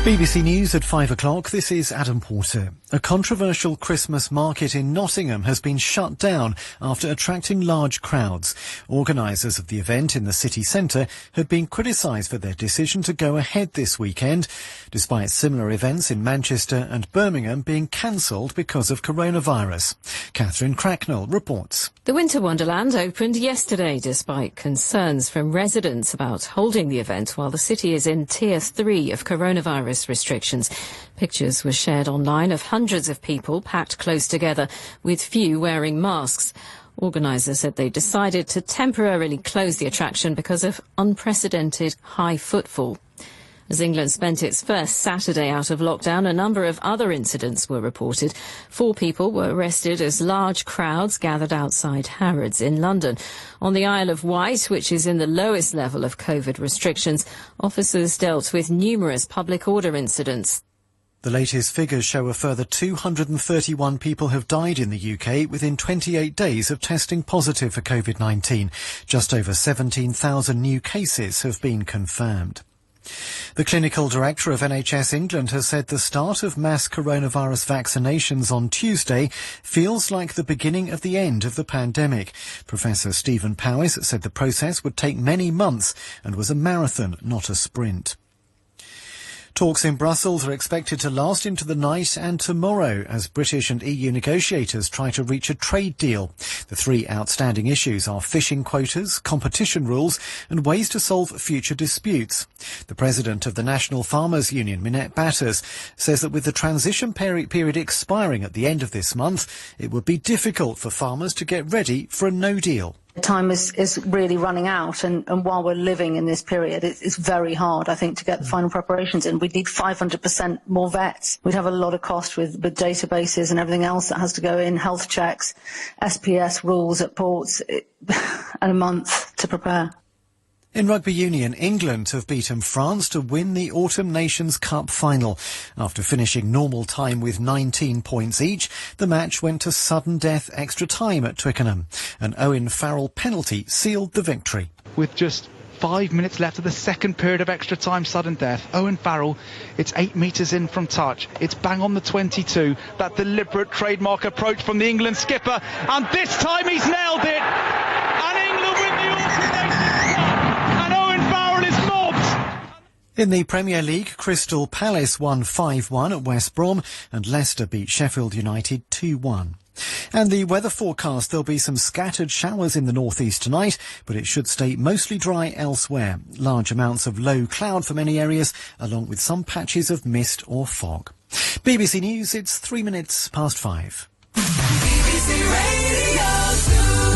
BBC News at 5 o'clock. This is Adam Porter. A controversial Christmas market in Nottingham has been shut down after attracting large crowds. Organisers of the event in the city centre had been criticised for their decision to go ahead this weekend, despite similar events in Manchester and Birmingham being cancelled because of coronavirus. Catherine Cracknell reports. The Winter Wonderland opened yesterday despite concerns from residents about holding the event while the city is in Tier 3 of coronavirus restrictions. Pictures were shared online of hundreds of people packed close together, with few wearing masks. Organisers said they decided to temporarily close the attraction because of unprecedented high footfall. As England spent its first Saturday out of lockdown, a number of other incidents were reported. 4 people were arrested as large crowds gathered outside Harrods in London. On the Isle of Wight, which is in the lowest level of COVID restrictions, officers dealt with numerous public order incidents. The latest figures show a further 231 people have died in the UK within 28 days of testing positive for COVID-19. Just over 17,000 new cases have been confirmed. The clinical director of NHS England has said the start of mass coronavirus vaccinations on Tuesday feels like the beginning of the end of the pandemic. Professor Stephen Powis said the process would take many months and was a marathon, not a sprint. Talks in Brussels are expected to last into the night and tomorrow as British and EU negotiators try to reach a trade deal. The 3 outstanding issues are fishing quotas, competition rules and ways to solve future disputes. The president of the National Farmers Union, Minette Batters, says that with the transition period expiring at the end of this month, it would be difficult for farmers to get ready for a no deal. Time is really running out, and while we're living in this period, it's very hard, I think, to get the final preparations in. We'd need 500% more vets. We'd have a lot of cost with databases and everything else that has to go in, health checks, SPS rules at ports, and a month to prepare. In rugby union, England have beaten France to win the Autumn Nations Cup final. After finishing normal time with 19 points each, the match went to sudden death extra time at Twickenham. An Owen Farrell penalty sealed the victory. With just 5 minutes left of the second period of extra time sudden death, Owen Farrell, it's 8 metres in from touch. It's bang on the 22. That deliberate trademark approach from the England skipper. And this time he's nailed it. And England win the Autumn Nations Cup. And Owen Farrell is mobbed. In the Premier League, Crystal Palace won 5-1 at West Brom and Leicester beat Sheffield United 2-1. And the weather forecast, there'll be some scattered showers in the northeast tonight, but it should stay mostly dry elsewhere. Large amounts of low cloud for many areas, along with some patches of mist or fog. BBC News, it's 3 minutes past 5. BBC Radio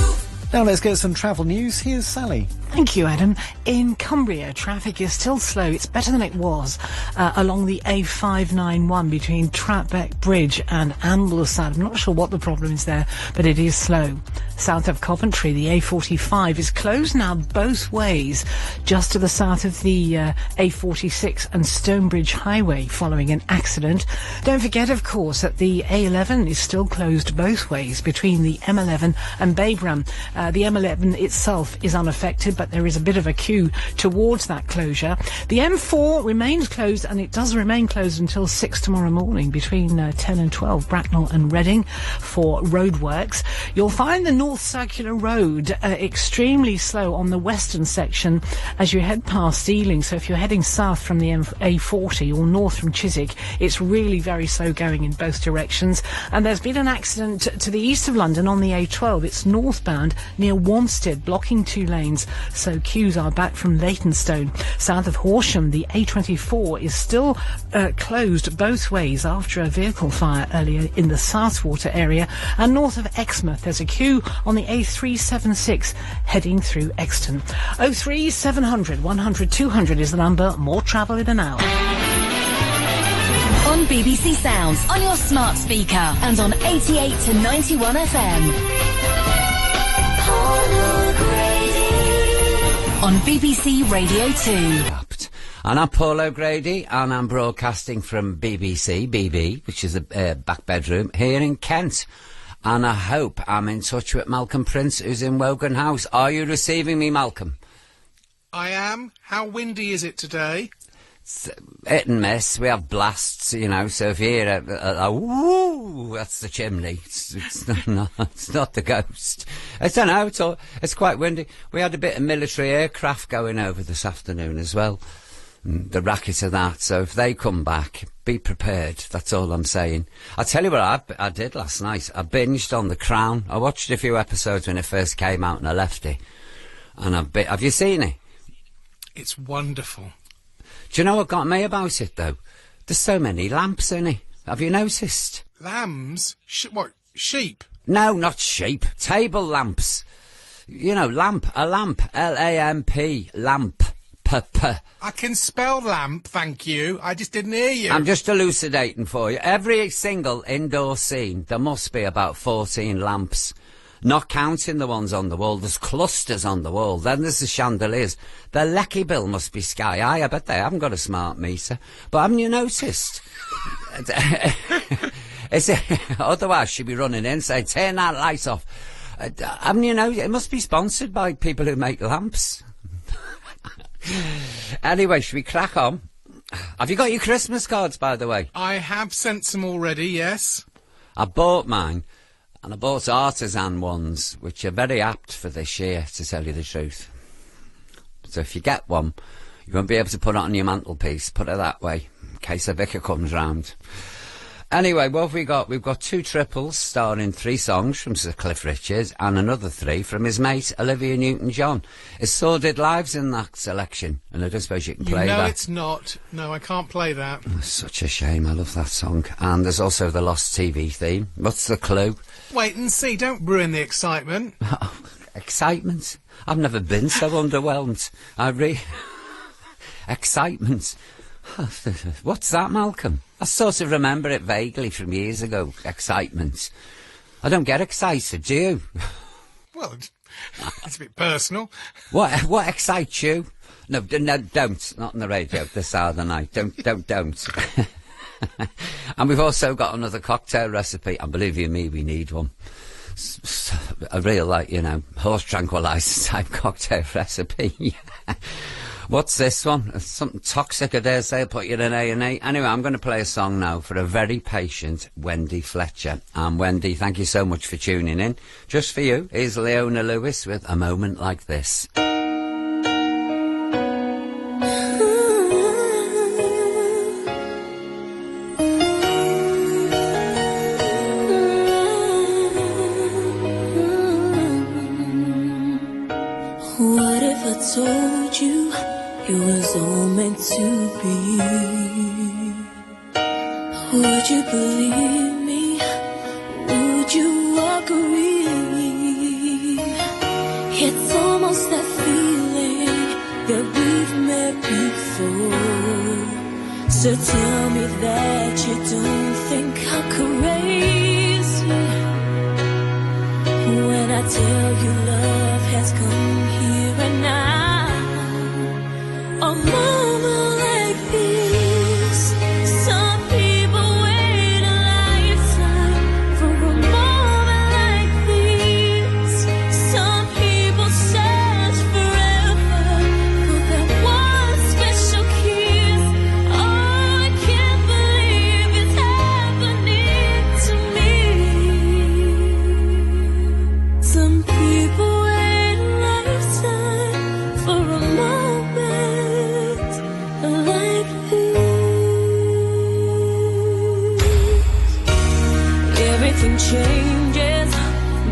2. Now let's get some travel news. Here's Sally. Thank you, Adam. In Cumbria, traffic is still slow. It's better than it was along the A591 between Trapbeck Bridge and Ambleside. I'm not sure what the problem is there, but it is slow. South of Coventry, the A45 is closed now both ways, just to the south of the A46 and Stonebridge Highway following an accident. Don't forget, of course, that the A11 is still closed both ways between the M11 and Baybram. The M11 itself is unaffected, but there is a bit of a queue towards that closure. The M4 remains closed, and it does remain closed until 6 tomorrow morning between 10 and 12, Bracknell and Reading, for roadworks. You'll find the North Circular Road extremely slow on the western section as you head past Ealing. So if you're heading south from the A40 or north from Chiswick, it's really very slow going in both directions. And there's been an accident to the east of London on the A12. It's northbound near Wanstead, blocking 2 lanes, so queues are back from Leytonstone. South of Horsham, the A24 is still closed both ways after a vehicle fire earlier in the Southwater area, and north of Exmouth there's a queue on the A376 heading through Exton. 03700 100 200 is the number. More travel in an hour. On BBC Sounds, on your smart speaker, and on 88 to 91 FM. On BBC Radio 2. And I'm Paul O'Grady, and I'm broadcasting from BBC, BB, which is a back bedroom, here in Kent. And I hope I'm in touch with Malcolm Prince, who's in Wogan House. Are you receiving me, Malcolm? I am. How windy is it today? It's hit and miss. We have blasts, you know, so if you hear a woo, that's the chimney. It's not the ghost. I don't know, it's quite windy. We had a bit of military aircraft going over this afternoon as well. The racket of that, so if they come back, be prepared, that's all I'm saying. I'll tell you what I did last night. I binged on The Crown. I watched a few episodes when it first came out and I left it. And have you seen it? It's wonderful. Do you know what got me about it, though? There's so many lamps in it. Have you noticed? Lambs? What, sheep? No, not sheep. Table lamps. You know, a lamp. L-A-M-P, lamp. I can spell lamp, thank you. I just didn't hear you. I'm just elucidating for you. Every single indoor scene, there must be about 14 lamps. Not counting the ones on the wall. There's clusters on the wall. Then there's the chandeliers. The lecky bill must be sky high. I bet they haven't got a smart meter. But haven't you noticed? Otherwise she'd be running in saying, turn that light off. Haven't you noticed? It must be sponsored by people who make lamps. Anyway, should we crack on? Have you got your Christmas cards, by the way? I have sent some already, yes. I bought mine, and I bought artisan ones, which are very apt for this year, to tell you the truth. So if you get one, you won't be able to put it on your mantelpiece, put it that way, in case a vicar comes round. Anyway, what have we got? We've got 2 triples starring 3 songs from Sir Cliff Richard and another 3 from his mate Olivia Newton-John. It's Sordid Lives in that selection, and I don't suppose you can play that. No, it's not. No, I can't play that. Oh, such a shame. I love that song. And there's also the Lost TV theme. What's the clue? Wait and see. Don't ruin the excitement. Oh, excitement? I've never been so underwhelmed. Excitement. What's that, Malcolm? I sort of remember it vaguely from years ago. Excitement. I don't get excited, do you? Well, it's a bit personal. What excites you? No, don't. Not on the radio this hour of the night. Don't. And we've also got another cocktail recipe. And believe you me, we need one. A real, horse tranquilizer type cocktail recipe. What's this one? It's something toxic, I dare say. I'll put you in A&E. Anyway, I'm going to play a song now for a very patient Wendy Fletcher. And Wendy, thank you so much for tuning in. Just for you, here's Leona Lewis with A Moment Like This. What if I told you it was all meant to be? Would you believe me? Would you agree? It's almost that feeling that we've met before. So tell me that you don't think I'm crazy when I tell you love has come here and now. A moment like this, some people wait a lifetime for a moment like this. Some people search forever for that one special kiss. Oh, I can't believe it's happening to me. Some people wait a lifetime for a moment like this. Everything changes,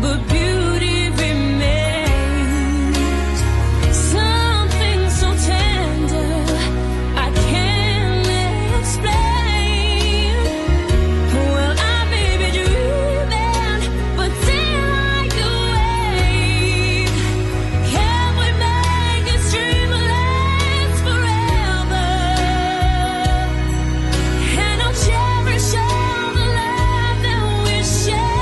but beauty remains. Something so tender I can't explain. Well, I may be dreaming, but daylight away. Can we make this dream last forever? And I'll cherish all the love that we share.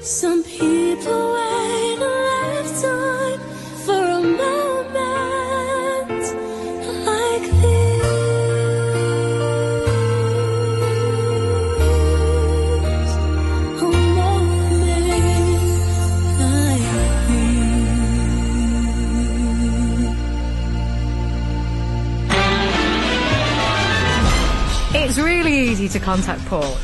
Some people wait a lifetime for a moment like this. A moment like this. It's really easy to contact Paul.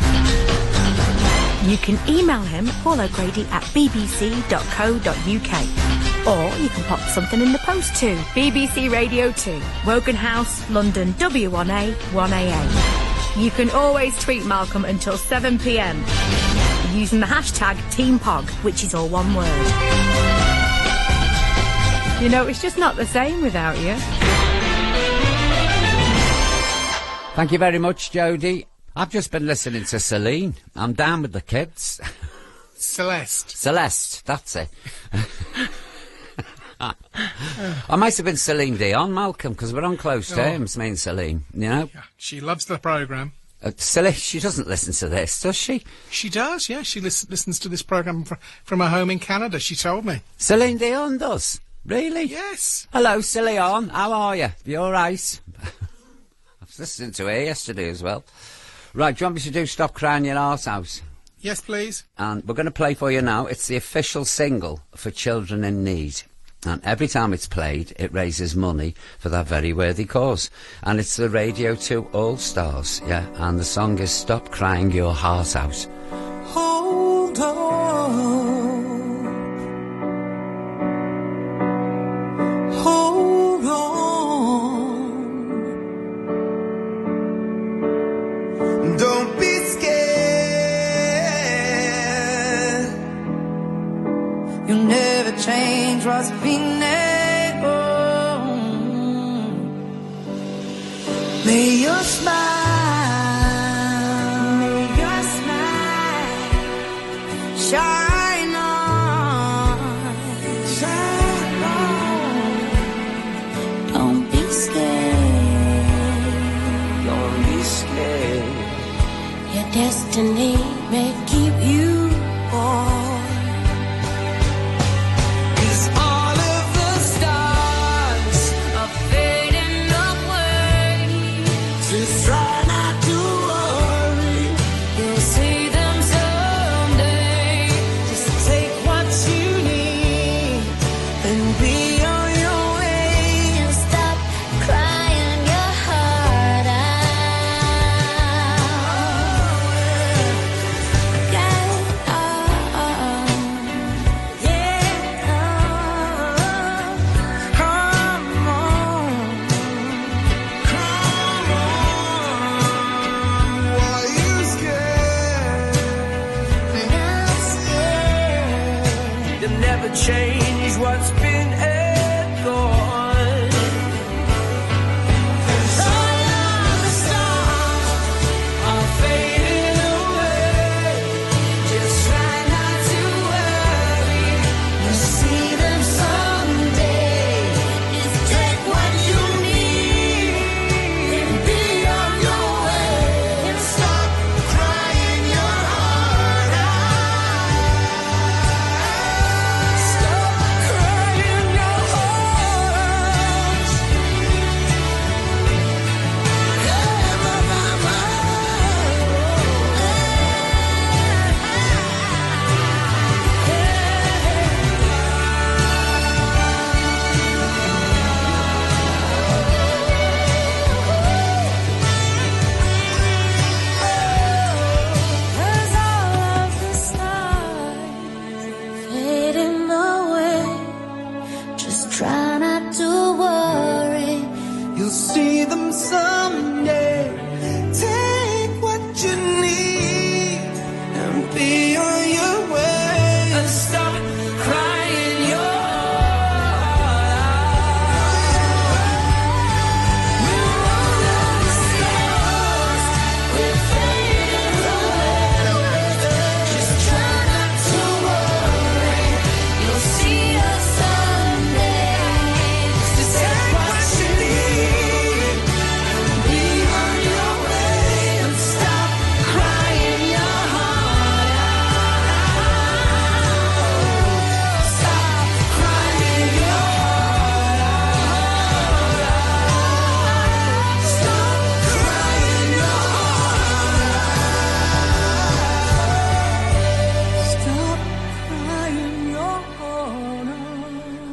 You can email him, paulocrady@bbc.co.uk. Or you can pop something in the post to BBC Radio 2, Wogan House, London, W1A 1AA. You can always tweet Malcolm until 7 p.m. using the hashtag TeamPog, which is all one word. You know, it's just not the same without you. Thank you very much, Jodie. I've just been listening to Celine. I'm down with the kids. Celeste, that's it. I might have been Celine Dion, Malcolm, because we're on close terms, me and Celine, you know? Yeah, she loves the programme. Celine, she doesn't listen to this, does she? She does, yeah. She listens to this programme from her home in Canada, she told me. Celine Dion does? Really? Yes. Hello, Celine. How are you? You all right? I was listening to her yesterday as well. Right, do you want me to do Stop Crying Your Arse Out? Yes, please. And we're going to play for you now. It's the official single for Children in Need. And every time it's played, it raises money for that very worthy cause. And it's the Radio 2 All-Stars, yeah. And the song is Stop Crying Your Heart Out. Hold on. Hold on. Don't be scared. You'll never change what's been there. May your smile, shine on, shine on. Don't be scared. Don't be scared. Your destiny may keep you born. Change what's been and gone. 'Cause all of the stars are fading away. Just try not to worry. You'll see them someday. Just take what you need and be on your way. And stop crying your heart out. Stop crying your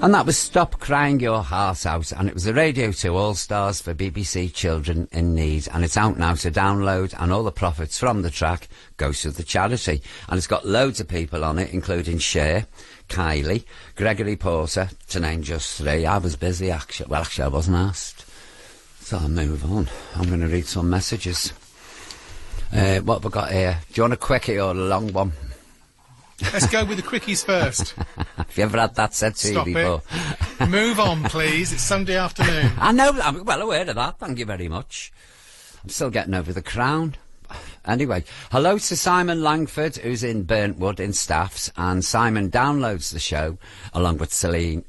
And that was Stop Crying Your Heart Out, and it was the Radio 2 All-Stars for BBC Children in Need, and it's out now to download, and all the profits from the track goes to the charity. And it's got loads of people on it, including Cher, Kylie, Gregory Porter, to name just 3. I was busy, actually. Well, actually, I wasn't asked. So I'll move on. I'm going to read some messages. What have we got here? Do you want a quickie or a long one? Let's go with the quickies first. Have you ever had that said to you before? Move on, please. It's Sunday afternoon. I know, I'm well aware of that. Thank you very much. I'm still getting over the crown. Anyway, hello to Simon Langford, who's in Burntwood in Staffs, and Simon downloads the show along with Celine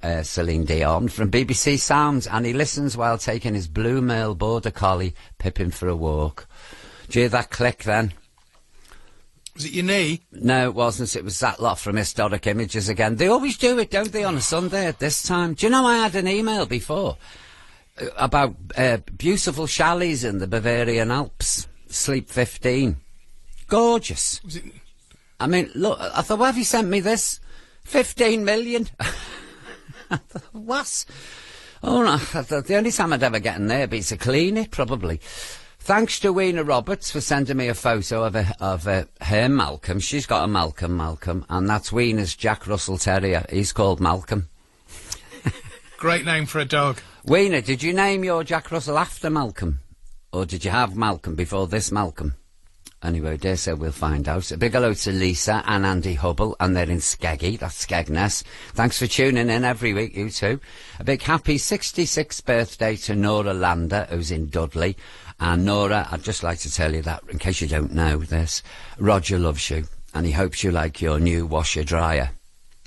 Dion from BBC Sounds, and he listens while taking his Blue Merle Border Collie Pippin for a walk. Do you hear that click then? Was it your knee? No, it wasn't. It was that lot from Historic Images again. They always do it, don't they, on a Sunday at this time? Do you know I had an email before about beautiful chalets in the Bavarian Alps? Sleep 15. Gorgeous. Was it? I mean, look, I thought, why have you sent me this? 15 million? I thought, what? Oh, no, I thought the only time I'd ever get in there be to clean it, probably. Thanks to Weena Roberts for sending me a photo of her Malcolm. She's got a Malcolm, and that's Weena's Jack Russell Terrier. He's called Malcolm. Great name for a dog. Weena, did you name your Jack Russell after Malcolm? Or did you have Malcolm before this Malcolm? Anyway, dare say we'll find out. A big hello to Lisa and Andy Hubble, and they're in Skeggy, that's Skegness. Thanks for tuning in every week, you two. A big happy 66th birthday to Nora Lander, who's in Dudley. And Nora, I'd just like to tell you that, in case you don't know this, Roger loves you, and he hopes you like your new washer-dryer.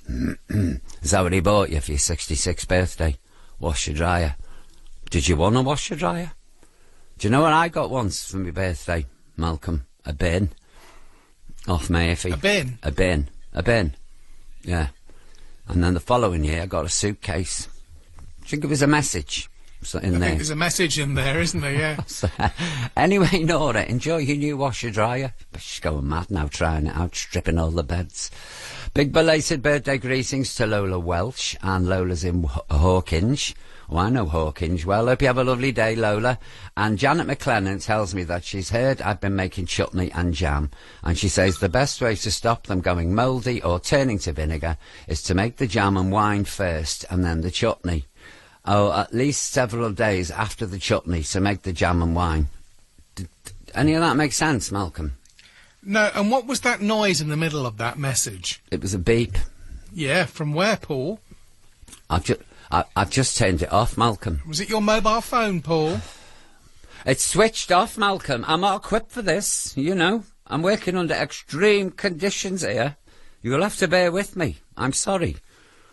Is that what he bought you for your 66th birthday? Washer-dryer. Did you want a washer-dryer? Do you know what I got once for my birthday, Malcolm? A bin. Off Murphy. A bin? A bin. A bin. Yeah. And then the following year I got a suitcase. I think it was a message. I think there's a message in there, isn't there? Yeah. Anyway, Nora, enjoy your new washer-dryer. She's going mad now, trying it out, stripping all the beds. Big belated birthday greetings to Lola Welsh, and Lola's in Hawkinge. Oh, I know Hawkinge well. Hope you have a lovely day, Lola. And Janet McLennan tells me that she's heard I've been making chutney and jam, and she says the best way to stop them going mouldy or turning to vinegar is to make the jam and wine first, and then the chutney. Oh, at least several days after the chutney to make the jam and wine. Any of that make sense, Malcolm? No, and what was that noise in the middle of that message? It was a beep. Yeah, from where, Paul? I've just turned it off, Malcolm. Was it your mobile phone, Paul? It's switched off, Malcolm. I'm not equipped for this, you know. I'm working under extreme conditions here. You'll have to bear with me. I'm sorry.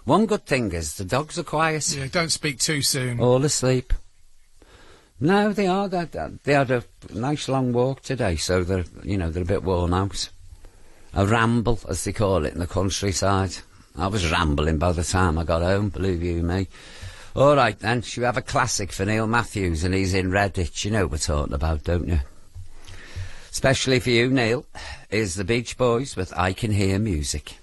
One good thing is the dogs are quiet. Yeah, don't speak too soon. All asleep. No, they are. They had a nice long walk today, so they're a bit worn out. A ramble, as they call it in the countryside. I was rambling by the time I got home, believe you me. All right, then. Should we have a classic for Neil Matthews, and he's in Redditch? You know what we're talking about, don't you? Especially for you, Neil, is the Beach Boys with I Can Hear Music.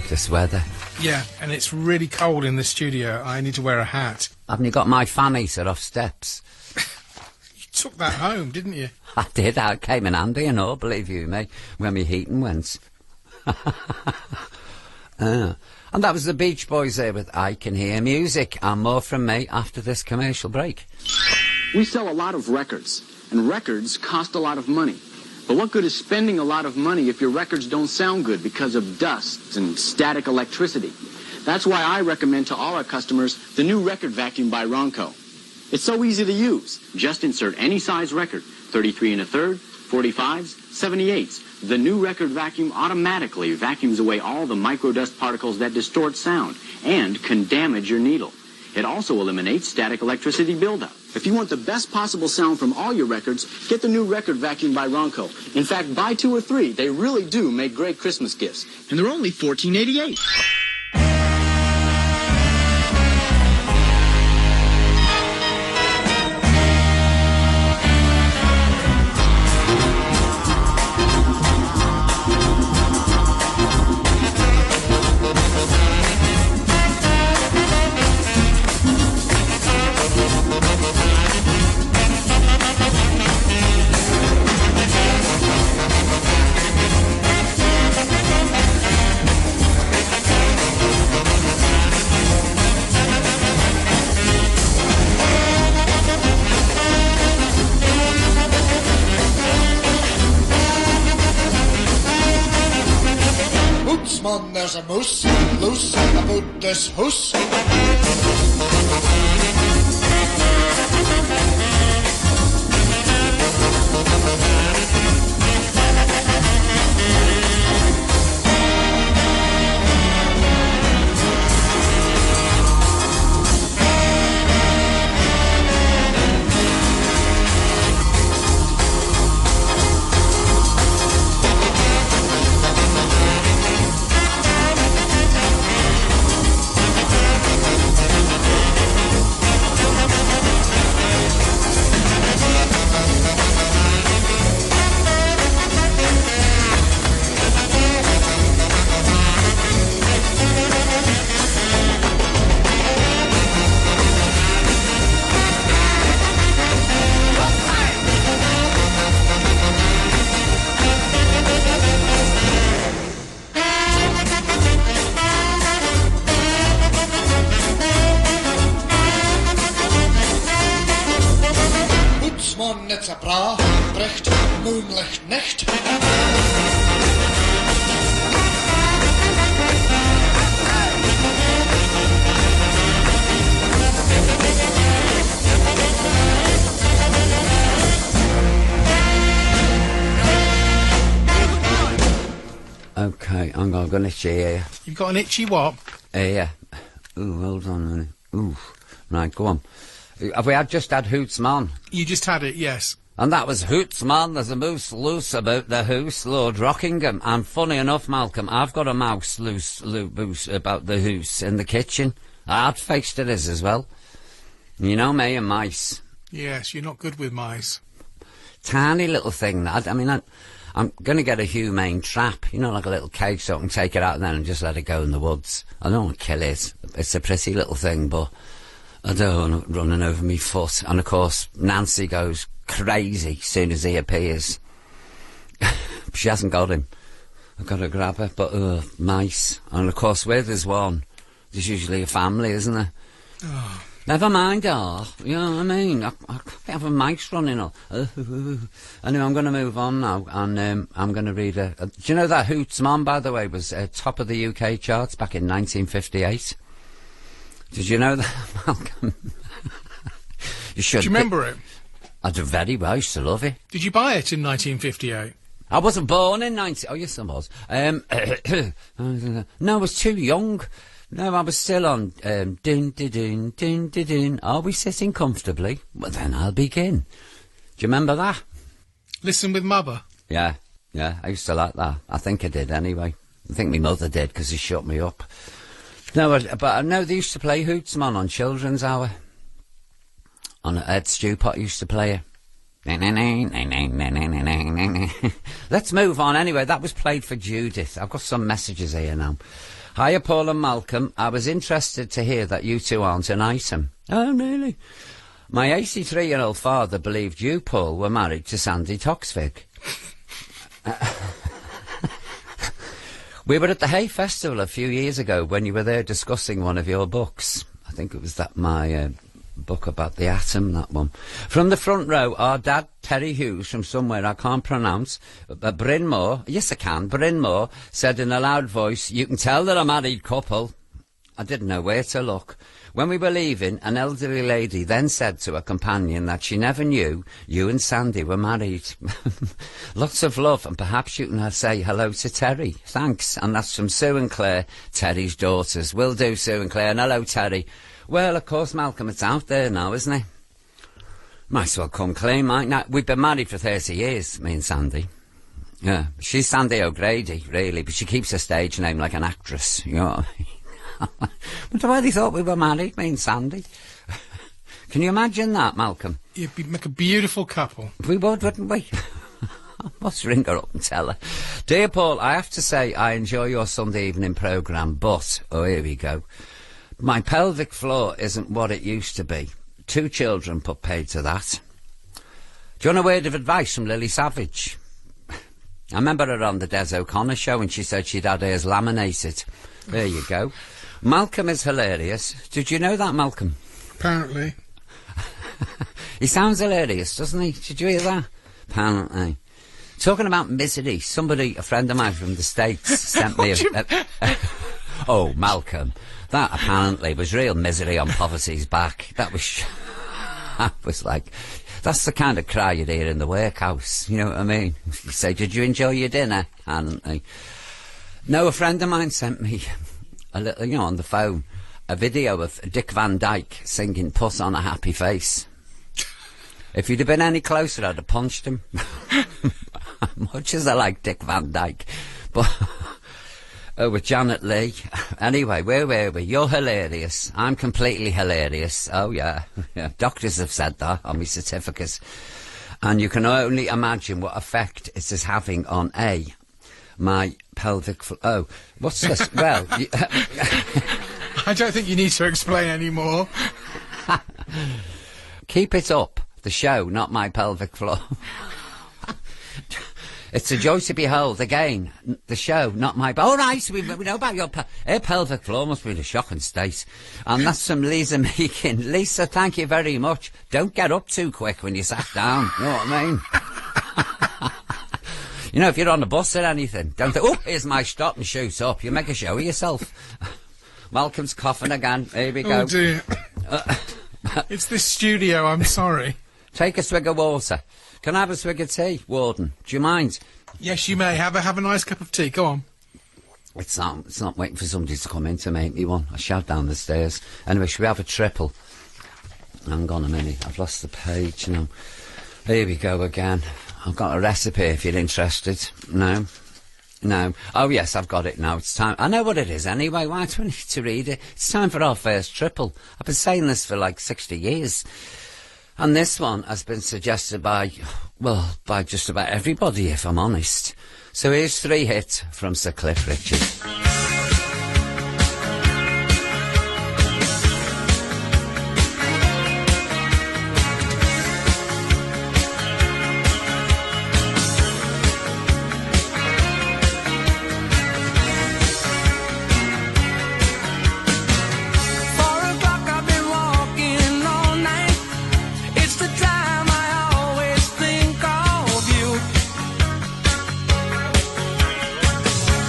this weather. Yeah, and it's really cold in the studio. I need to wear a hat. Haven't you got my fan heater off steps? You took that home, didn't you? I did. That came in handy and all, believe you me, when my heating went. And that was the Beach Boys there with I Can Hear Music, and more from me after this commercial break. We sell a lot of records, and records cost a lot of money. But what good is spending a lot of money if your records don't sound good because of dust and static electricity? That's why I recommend to all our customers the new record vacuum by Ronco. It's so easy to use. Just insert any size record, 33 1/3, 45s, 78s. The new record vacuum automatically vacuums away all the microdust particles that distort sound and can damage your needle. It also eliminates static electricity buildup. If you want the best possible sound from all your records, get the new record vacuum by Ronco. In fact, buy 2 or 3. They really do make great Christmas gifts. And they're only $14.88. Man, there's a moose loose about this house. It's a bra, Brecht, Moonlicht nicht. Okay, I've got an itchy ear. You've got an itchy what? Yeah. Ooh, hold on a minute. Ooh. Right, go on. Have we just had Hoots Man? You just had it, yes. And that was Hoots Man. There's a moose loose about the hoose, Lord Rockingham. And funny enough, Malcolm, I've got a mouse loose about the hoose in the kitchen. Hard-faced it is as well. You know me and mice. Yes, you're not good with mice. Tiny little thing. I'm going to get a humane trap, you know, like a little cage so I can take it out then and just let it go in the woods. I don't want to kill it. It's a pretty little thing, but I don't want it running over me foot. And, of course, Nancy goes crazy as soon as he appears. She hasn't got him. I've got to grab her, but, mice. And, of course, where there's one, there's usually a family, isn't there? Oh. Never mind, you know what I mean? I can't have a mice running on. Anyway, I'm going to move on now, and I'm going to read do you know that Hoots Man, by the way, was top of the UK charts back in 1958? Did you know that, Malcolm? You should. Do you remember it? I do very well. I used to love it. Did you buy it in 1958? I wasn't born in 19... Oh, yes, I was. No, I was too young. No, I was still on, din, din, din, din, din, din. Are we sitting comfortably? Well, then I'll begin. Do you remember that? Listen with Mother. Yeah, I used to like that. I think I did anyway. I think my mother did, because he shut me up. No, but I know they used to play Hoots Man on Children's Hour. On Ed Stewpot used to play it. Let's move on anyway. That was played for Judith. I've got some messages here now. Hiya, Paul and Malcolm. I was interested to hear that you two aren't an item. Oh, really? My 83-year-old father believed you, Paul, were married to Sandy Toksvig. We were at the Hay Festival a few years ago when you were there discussing one of your books. I think it was that my book about the atom, that one. From the front row, our dad, Terry Hughes, from somewhere I can't pronounce, Bryn Mawr, yes I can, Bryn Mawr, said in a loud voice, "You can tell they're a married couple." I didn't know where to look. When we were leaving, an elderly lady then said to her companion that she never knew you and Sandy were married. Lots of love, and perhaps you can say hello to Terry. Thanks. And that's from Sue and Claire, Terry's daughters. Will do, Sue and Claire, and hello, Terry. Well, of course, Malcolm, it's out there now, isn't it? Might as well come clean, mate. Now, we've been married for 30 years, me and Sandy. Yeah, she's Sandy O'Grady, really, but she keeps her stage name like an actress, you know what I mean? But I really thought we were married, me and Sandy. Can you imagine that, Malcolm? You'd make a beautiful couple. We would, wouldn't we? I must ring her up and tell her. Dear Paul, I have to say I enjoy your Sunday evening programme, but, oh, here we go. My pelvic floor isn't what it used to be. 2 children put paid to that. Do you want a word of advice from Lily Savage? I remember her on the Des O'Connor show and she said she'd had hers laminated. There you go. Malcolm is hilarious. Did you know that, Malcolm? Apparently. He sounds hilarious, doesn't he? Did you hear that? Apparently. Talking about misery, a friend of mine from the States, sent me Oh, Malcolm. That apparently was real misery on poverty's back. That was... I was like... That's the kind of cry you'd hear in the workhouse. You know what I mean? You say, did you enjoy your dinner? Apparently. No, a friend of mine sent me a little, you know, on the phone, a video of Dick Van Dyke singing "Put on a Happy Face." If you'd have been any closer, I'd have punched him. Much as I like Dick Van Dyke. But, with Janet Leigh. Anyway, where were we? You're hilarious. I'm completely hilarious. Oh, yeah. Yeah. Doctors have said that on my certificate. And you can only imagine what effect it is having on my pelvic oh, what's this? Well... I don't think you need to explain any more. Keep it up. The show, not my pelvic floor. It's a joy to behold. Again, the show, not my... All right, we know about your pelvic floor. Must be in a shocking state. And that's from Lisa Meakin. Lisa, thank you very much. Don't get up too quick when you sat down. You know what I mean? You know, if you're on a bus or anything, don't think, oh, here's my stop and shoot up. You make a show of yourself. Malcolm's coughing again. Here we go. Oh, dear. It's this studio, I'm sorry. Take a swig of water. Can I have a swig of tea, Warden? Do you mind? Yes, you may. Have a nice cup of tea. Go on. It's not waiting for somebody to come in to make me one. I shout down the stairs. Anyway, should we have a triple? Hang on a minute. I've lost the page now. Here we go again. I've got a recipe if you're interested. No? No. Oh, yes, I've got it now. It's time. I know what it is anyway. Why do I need to read it? It's time for our first triple. I've been saying this for like 60 years. And this one has been suggested by just about everybody, if I'm honest. So here's 3 hits from Sir Cliff Richard.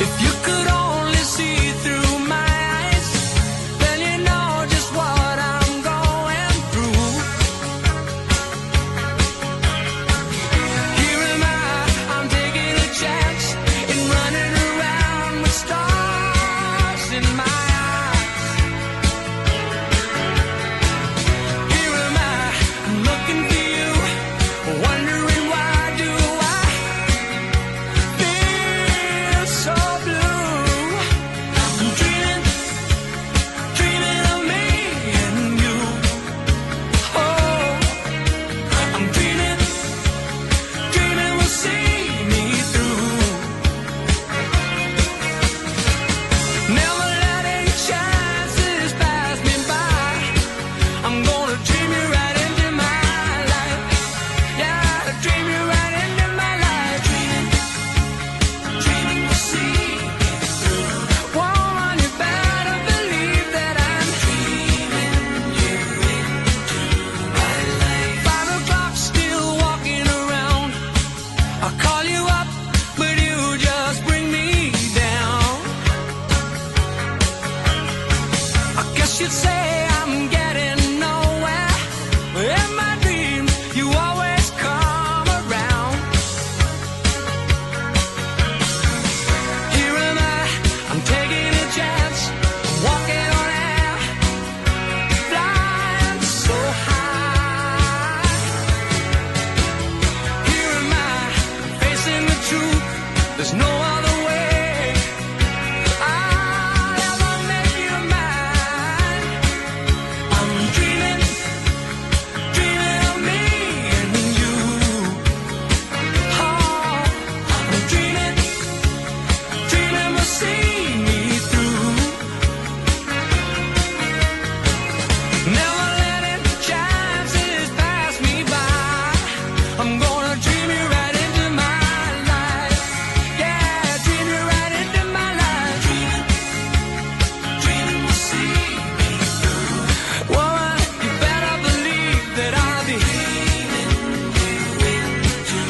If you could only see should say I'm getting nowhere. In my dreams, you always come around. Here am I'm taking a chance, walking on air, flying so high. Here am I, facing the truth, there's no other way. I'll ever make you mine. I'm dreaming, dreaming of me and you. Oh, I'm dreaming, dreaming we'll see me through. Never letting chances pass me by. I'm gonna dream you right into my life. Yeah, dream you right into my life. Dreaming, dreaming we'll see me through. Woman, you better believe that I'll be dreaming you into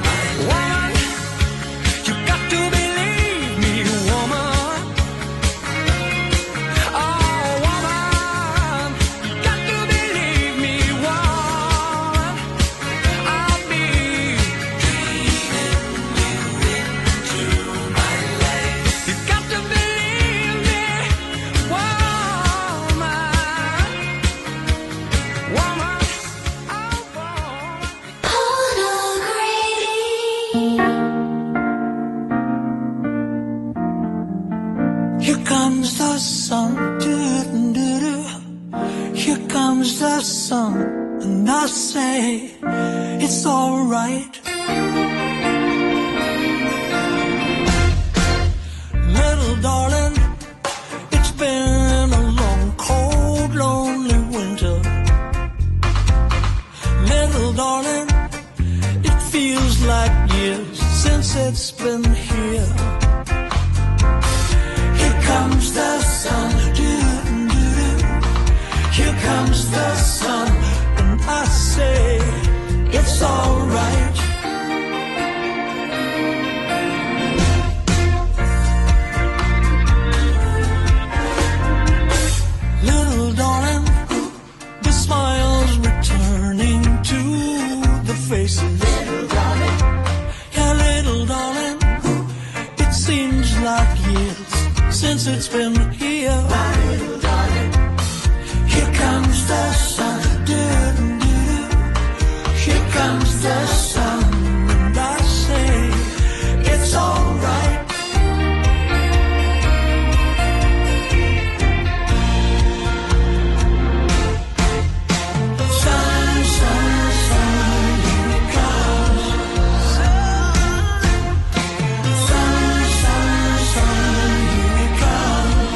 my life. Woman, you got to believe me, woman. Oh, woman, you got to believe me, woman. I'll be dreaming you into my life. You got to believe me, woman. Woman, oh, woman. Here comes the sun, doo-doo-doo-doo. Here comes the sun, and I say it's alright. Little darling, it's been a long, cold, lonely winter. Little darling, it feels like years since it's been here. Here comes the sun, doo-doo-doo-doo. Here comes the sun, and I say it's alright. Little darling, the smile's returning to the faces. Little darling, yeah, little darling, it seems like years since it's been here. My little darling, here comes the sun, doo-doo-doo. Here comes the sun, and I say it's alright. Sun, sun, sun, here it comes. Sun, sun, sun, here it comes.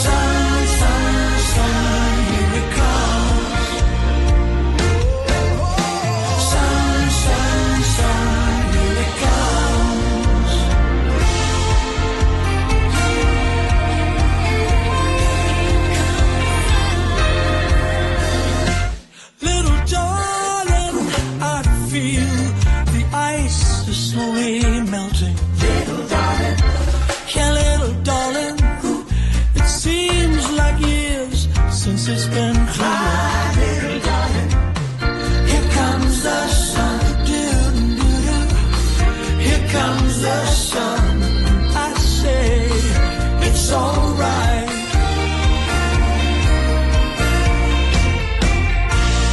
Sun, sun, sun, here it comes. Sun, sun, sun, here it comes. Little darling, I feel the ice is slowly melting. Little darling, yeah, little darling, it seems like years since it's been clear. Little darling, here comes the sun, doo-doo-doo-doo. Here comes the sun, I say it's alright.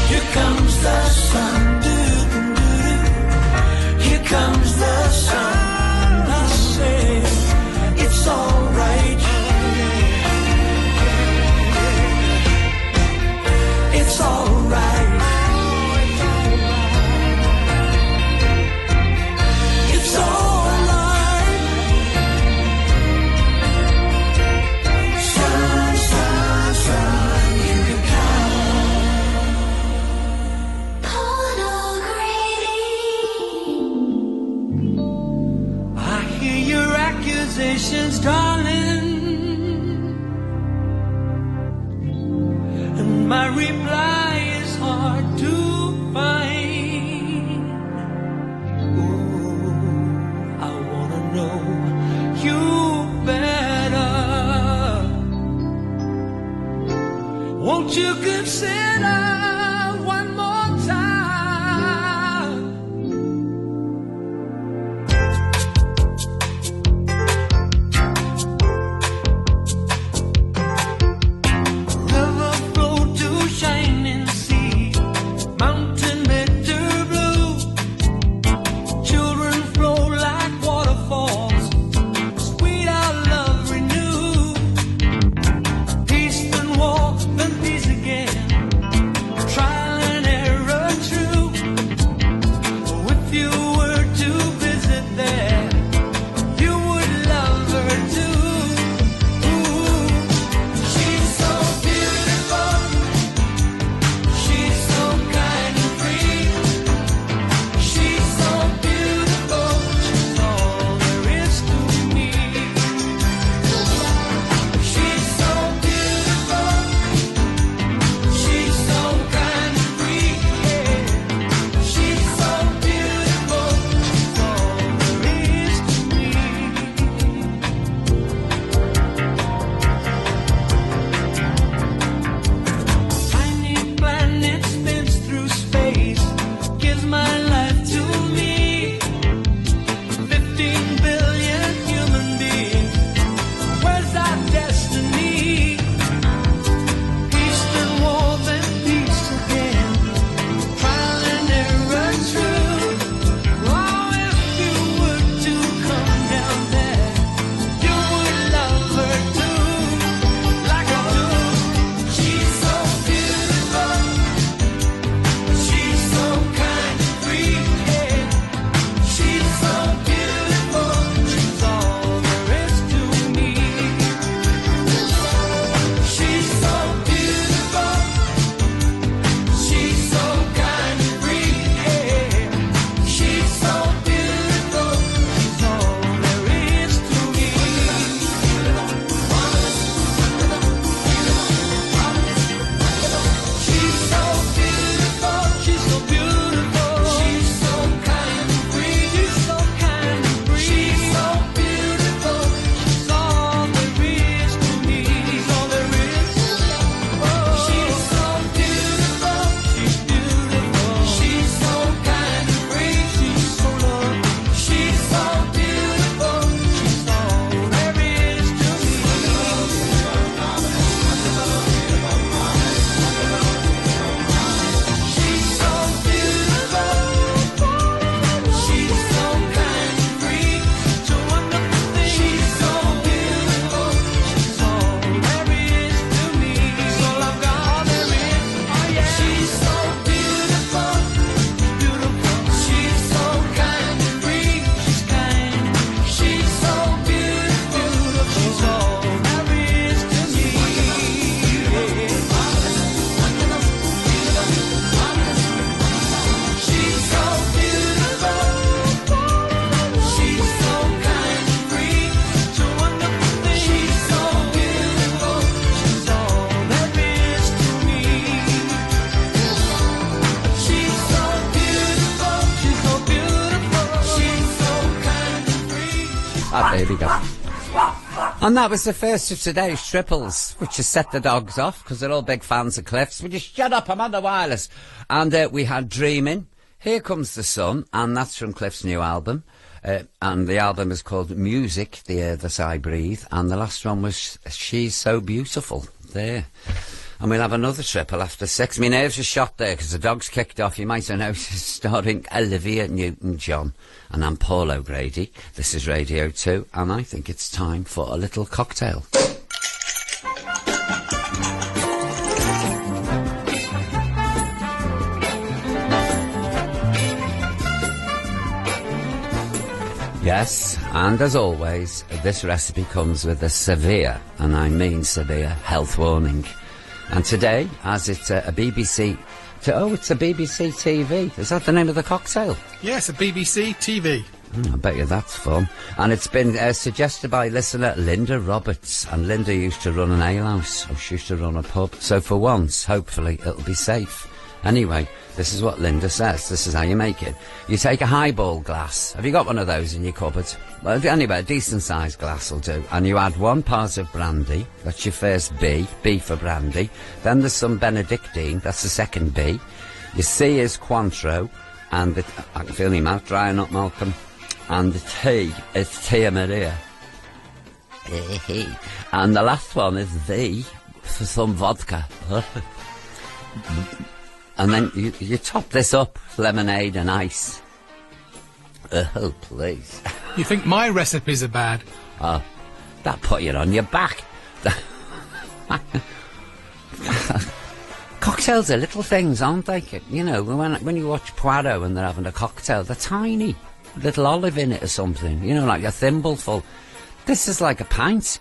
Here comes the sun, doo-doo-doo-doo. Here comes the sun, I say it's alright. It's alright. It's alright. Sun, sun, sun, here it comes. I hear your accusations, darling, and my reply is hard to find. Ooh, I wanna know you better. Won't you consider one more time? River flow to shining sea, mountain bitter blue. Children flow like waterfalls, sweet our love renew. Peace then war, then peace again. Trial and error true. If you were to visit there, you would love her too. Ooh, she's so beautiful. She's so kind and free. She's so beautiful. She's all there is to me. She's so beautiful. She's so kind and free. Yeah. She's so beautiful. She's all there is to me. Tiny planet spins through space, gives my life to me. 15 billion human beings, where's our destiny? Peace then war, then peace again. Trial and error true. Oh, if you were to come down there, you would love her too, like I do. She's so beautiful. She's so kind and free. Yeah. She's so beautiful. She's all there is to me. She's so beautiful. She's so kind and free. Yeah. She's so beautiful. She's all there is to me. She's so beautiful. She's so beautiful. She's so kind and free. She's so kind and free. She's so beautiful. She's all there is to me. She's all there is. Oh, she's so beautiful. She's beautiful. She's so kind and free. She's so lovely. She's so beautiful. She's all there is to me. She's so beautiful. She's so kind and free. Such a wonderful thing. She's so beautiful. She's all there is to me. She's all I've got. All there is. Oh yeah. She's so beautiful. Beautiful. She's so kind and free. She's kind. She's so beautiful. She's all there is to me. She's so beautiful. She's so kind and free. Such a wonderful thing. She's so beautiful. She's all there is to me. She's so beautiful. She's so beautiful. She's so kind and free. Ah, there we go. And that was the first of today's triples, which has set the dogs off, because they're all big fans of Cliff's. Would you shut up? I'm on the wireless. And we had Dreaming, Here Comes the Sun, and that's from Cliff's new album. And the album is called Music, The Air That I Breathe. And the last one was She's So Beautiful. There. And we'll have another triple after 6. My nerves are shot there because the dog's kicked off. You might have noticed, starring Olivia Newton-John. And I'm Paul O'Grady. This is Radio 2, and I think it's time for a little cocktail. Yes, and as always, this recipe comes with a severe, and I mean severe, health warning. And today, as it's a BBC... it's a BBC TV. Is that the name of the cocktail? Yes, a BBC TV. I bet you that's fun. And it's been suggested by listener Linda Roberts. And Linda used to run an alehouse. Or she used to run a pub. So for once, hopefully, it'll be safe. Anyway, This is what Linda says. This is how you make it. You take a highball glass. Have you got one of those in your cupboard? Well, anyway, a decent-sized glass will do. And you add 1 part of brandy. That's your first B. B for brandy. Then there's some Benedictine. That's the second B. Your C is Cointreau. And I can feel your mouth drying up, Malcolm. And the T is Tia Maria. And the last one is V for some vodka. And then you top this up, lemonade and ice. Oh, please. You think my recipes are bad? Oh, that put you on your back. Cocktails are little things, aren't they? You know, when you watch Poirot and they're having a cocktail, they're tiny. Little olive in it or something. You know, like a thimbleful. This is like a pint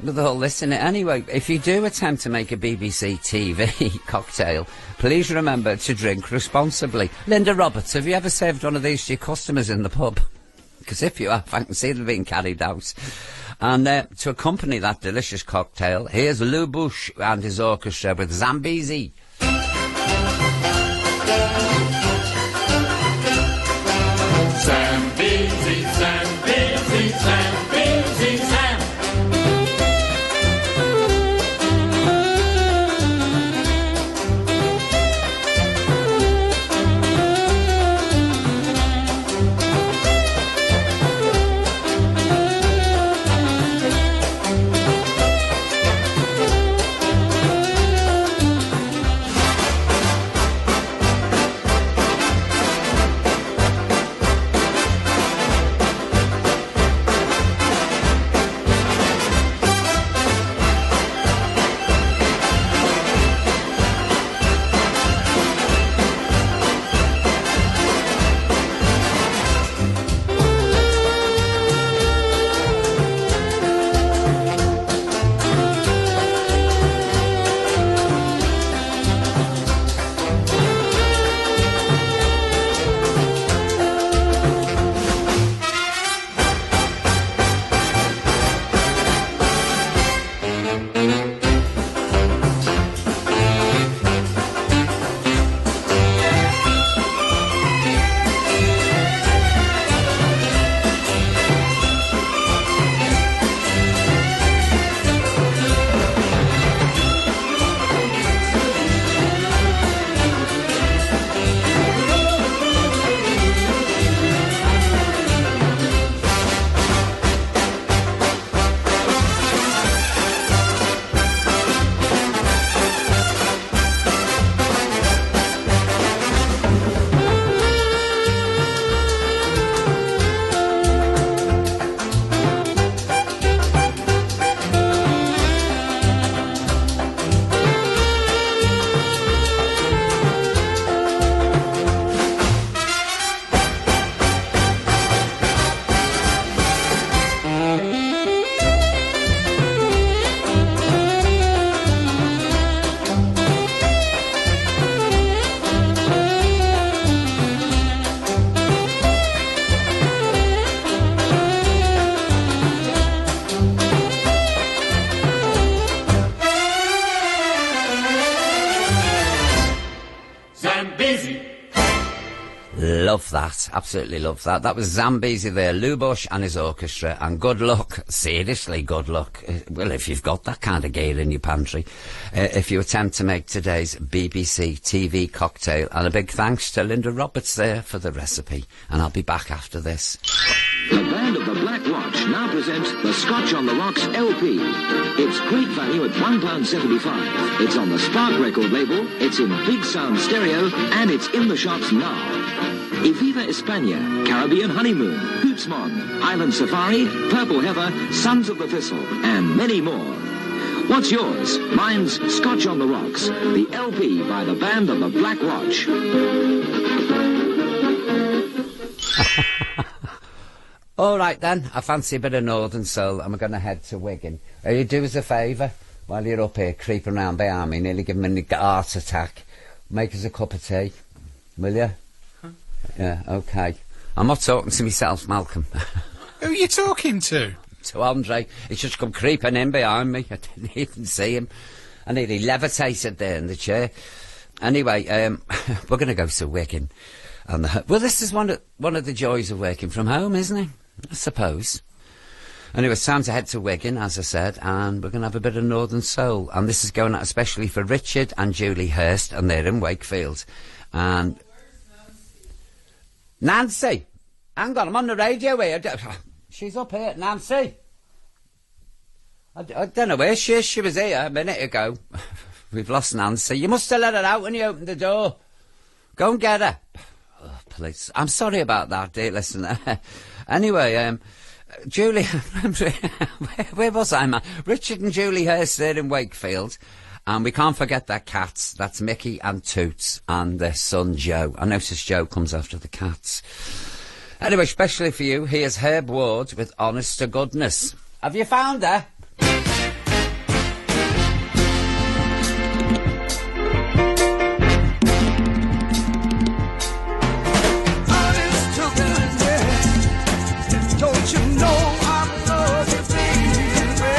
with all this in it. Anyway, if you do attempt to make a BBC TV cocktail, please remember to drink responsibly. Linda Roberts, have you ever served one of these to your customers in the pub? Because if you have, I can see them being carried out. And to accompany that delicious cocktail, here's Lou Bush and his orchestra with Zambezi. Zambezi, Zambezi, Zambezi, Zam. Love that. Absolutely love that. That was Zambezi there, Lou Bush and his orchestra. And good luck, seriously good luck. Well, if you've got that kind of gale in your pantry, if you attempt to make today's BBC TV cocktail. And a big thanks to Linda Roberts there for the recipe. And I'll be back after this. The band of the Black Watch now presents the Scotch on the Rocks LP. It's great value at £1.75. It's on the Spark record label, it's in big sound stereo, and it's in the shops now. Eviva España, Caribbean Honeymoon, Hootsmon, Island Safari, Purple Heather, Sons of the Thistle, and many more. What's yours? Mine's Scotch on the Rocks, the LP by the band of the Black Watch. All right then, I fancy a bit of Northern Soul and we're going to head to Wigan. You do us a favour while you're up here creeping around behind me, nearly giving me a heart attack. Make us a cup of tea, will you? Huh? Yeah, OK. I'm not talking to myself, Malcolm. Who are you talking to? To Andre. He's just come creeping in behind me. I didn't even see him. I nearly levitated there in the chair. Anyway, we're going to go to Wigan. And well, this is one of the joys of working from home, isn't it? I suppose. Anyway, it's time to head to Wigan, as I said, and we're going to have a bit of Northern Soul. And this is going out especially for Richard and Julie Hurst, and they're in Wakefield. And Nancy! Hang on, I'm on the radio here. She's up here, Nancy. I don't know where she is. She was here a minute ago. We've lost Nancy. You must have let her out when you opened the door. Go and get her. Oh, please. I'm sorry about that, dear listener. Anyway, Julie, where was I, man? Richard and Julie Hurst there in Wakefield. And we can't forget their cats. That's Mickey and Toots and their son Joe. I notice Joe comes after the cats. Anyway, especially for you, here's Herb Ward with Honest to Goodness. Have you found her? Don't you know I love you, baby?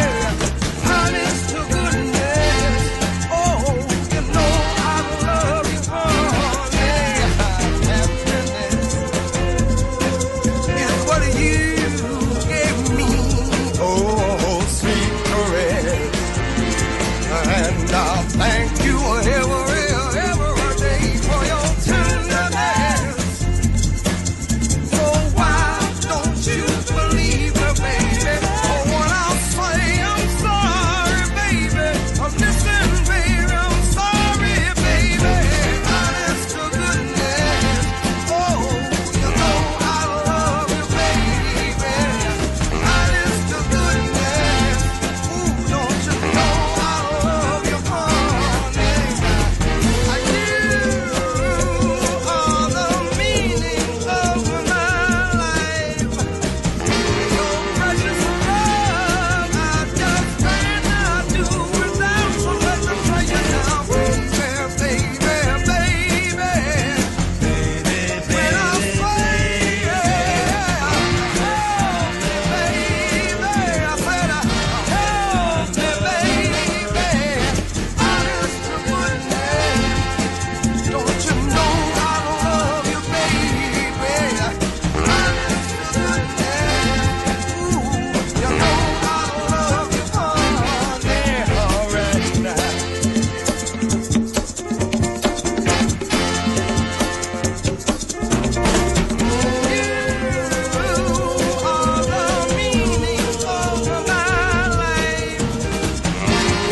Honest to goodness. Oh, you know I love you, honey. It's what you gave me. Oh, sweet caress. And I'll thank you every day for your tenderness. So why don't you believe me, baby? Oh, when I say I'm sorry, baby. Listen, baby, I'm sorry, baby. Honest to goodness. Oh, you know I love you, baby. Honest to goodness. Ooh, don't you know I love you, honey? I do all the meaning of my life. Your precious love, I just cannot do without. So let me tell you now, baby, baby, baby. When I say, help me, baby, I said, help me, baby. Honest to goodness. Don't you know I love you, baby? Honest to goodness. Ooh, you know I love you, honey. All right now. You are the meaning of my life.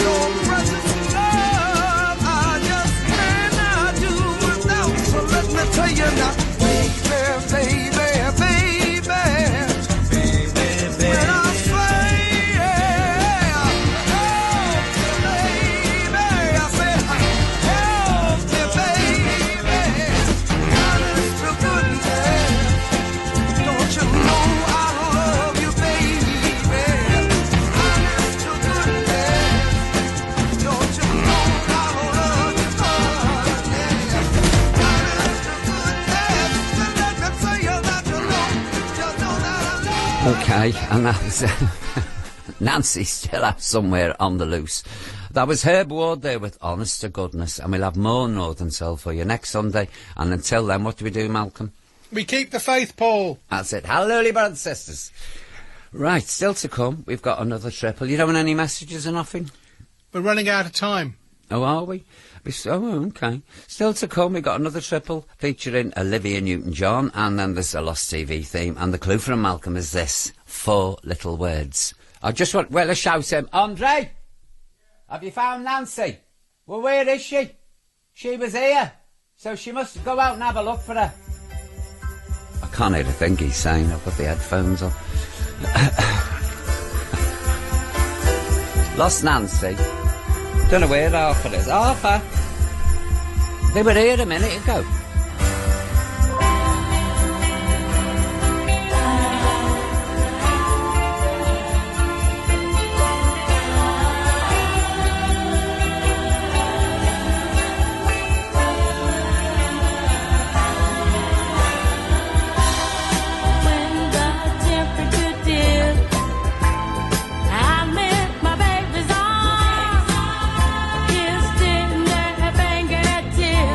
Your precious love, I just cannot do without. So let me tell you now, baby, baby, baby. When I say, help me, baby, I said, help me, baby. Honest to goodness. Don't you know I love you, baby? Honest to goodness. Don't you know I love you, honey? Honest to goodness. Let me tell you that you know that I love you. Okay, and that was Nancy's still out somewhere on the loose. That was Herb Ward there with Honest to Goodness, and we'll have more Northern Soul for you next Sunday. And until then, what do we do, Malcolm? We keep the faith, Paul. That's it. Hallelujah, brothers and sisters. Right, still to come, we've got another triple. You don't want any messages or nothing? We're running out of time. Oh, are we? Oh, okay. Still to come, we've got another triple featuring Olivia Newton-John, and then there's a Lost TV theme. And the clue from Malcolm is this: 4 little words. I just want, well, let's shout him. Andre! Have you found Nancy? Well, where is she? She was here, so she must go out and have a look for her. I can't hear a thing he's saying. I've got the headphones on. Lost Nancy. Don't know where Arthur is. Arthur! They were here a minute ago. When the temperature dipped, I met my baby's arms, kissed in their fingertips.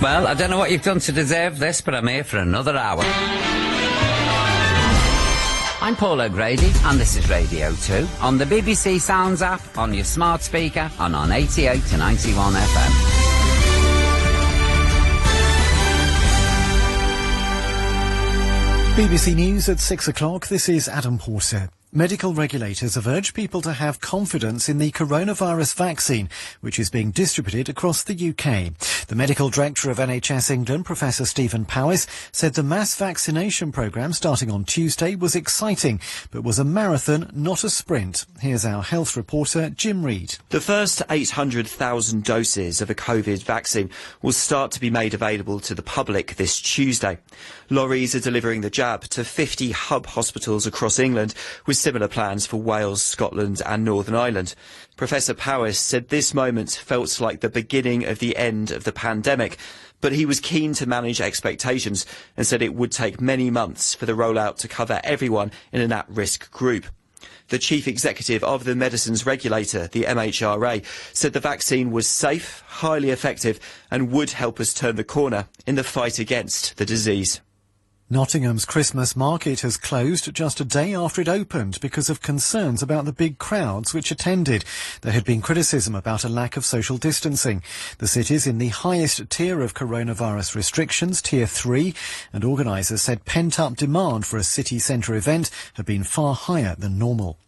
Well, I don't know what you've done to deserve this, but I'm here for another hour. I'm Paul O'Grady, and this is Radio 2, on the BBC Sounds app, on your smart speaker, and on 88 to 91 FM. BBC News at 6 o'clock. This is Adam Porter. Medical regulators have urged people to have confidence in the coronavirus vaccine, which is being distributed across the UK. The medical director of NHS England, Professor Stephen Powis, said the mass vaccination programme starting on Tuesday was exciting, but was a marathon, not a sprint. Here's our health reporter, Jim Reid. The first 800,000 doses of a COVID vaccine will start to be made available to the public this Tuesday. Lorries are delivering the jab to 50 hub hospitals across England, with similar plans for Wales, Scotland and Northern Ireland. Professor Powis said this moment felt like the beginning of the end of the pandemic, but he was keen to manage expectations and said it would take many months for the rollout to cover everyone in an at-risk group. The chief executive of the medicines regulator, the MHRA, said the vaccine was safe, highly effective and would help us turn the corner in the fight against the disease. Nottingham's Christmas market has closed just a day after it opened because of concerns about the big crowds which attended. There had been criticism about a lack of social distancing. The city's in the highest tier of coronavirus restrictions, Tier 3, and organisers said pent-up demand for a city centre event had been far higher than normal.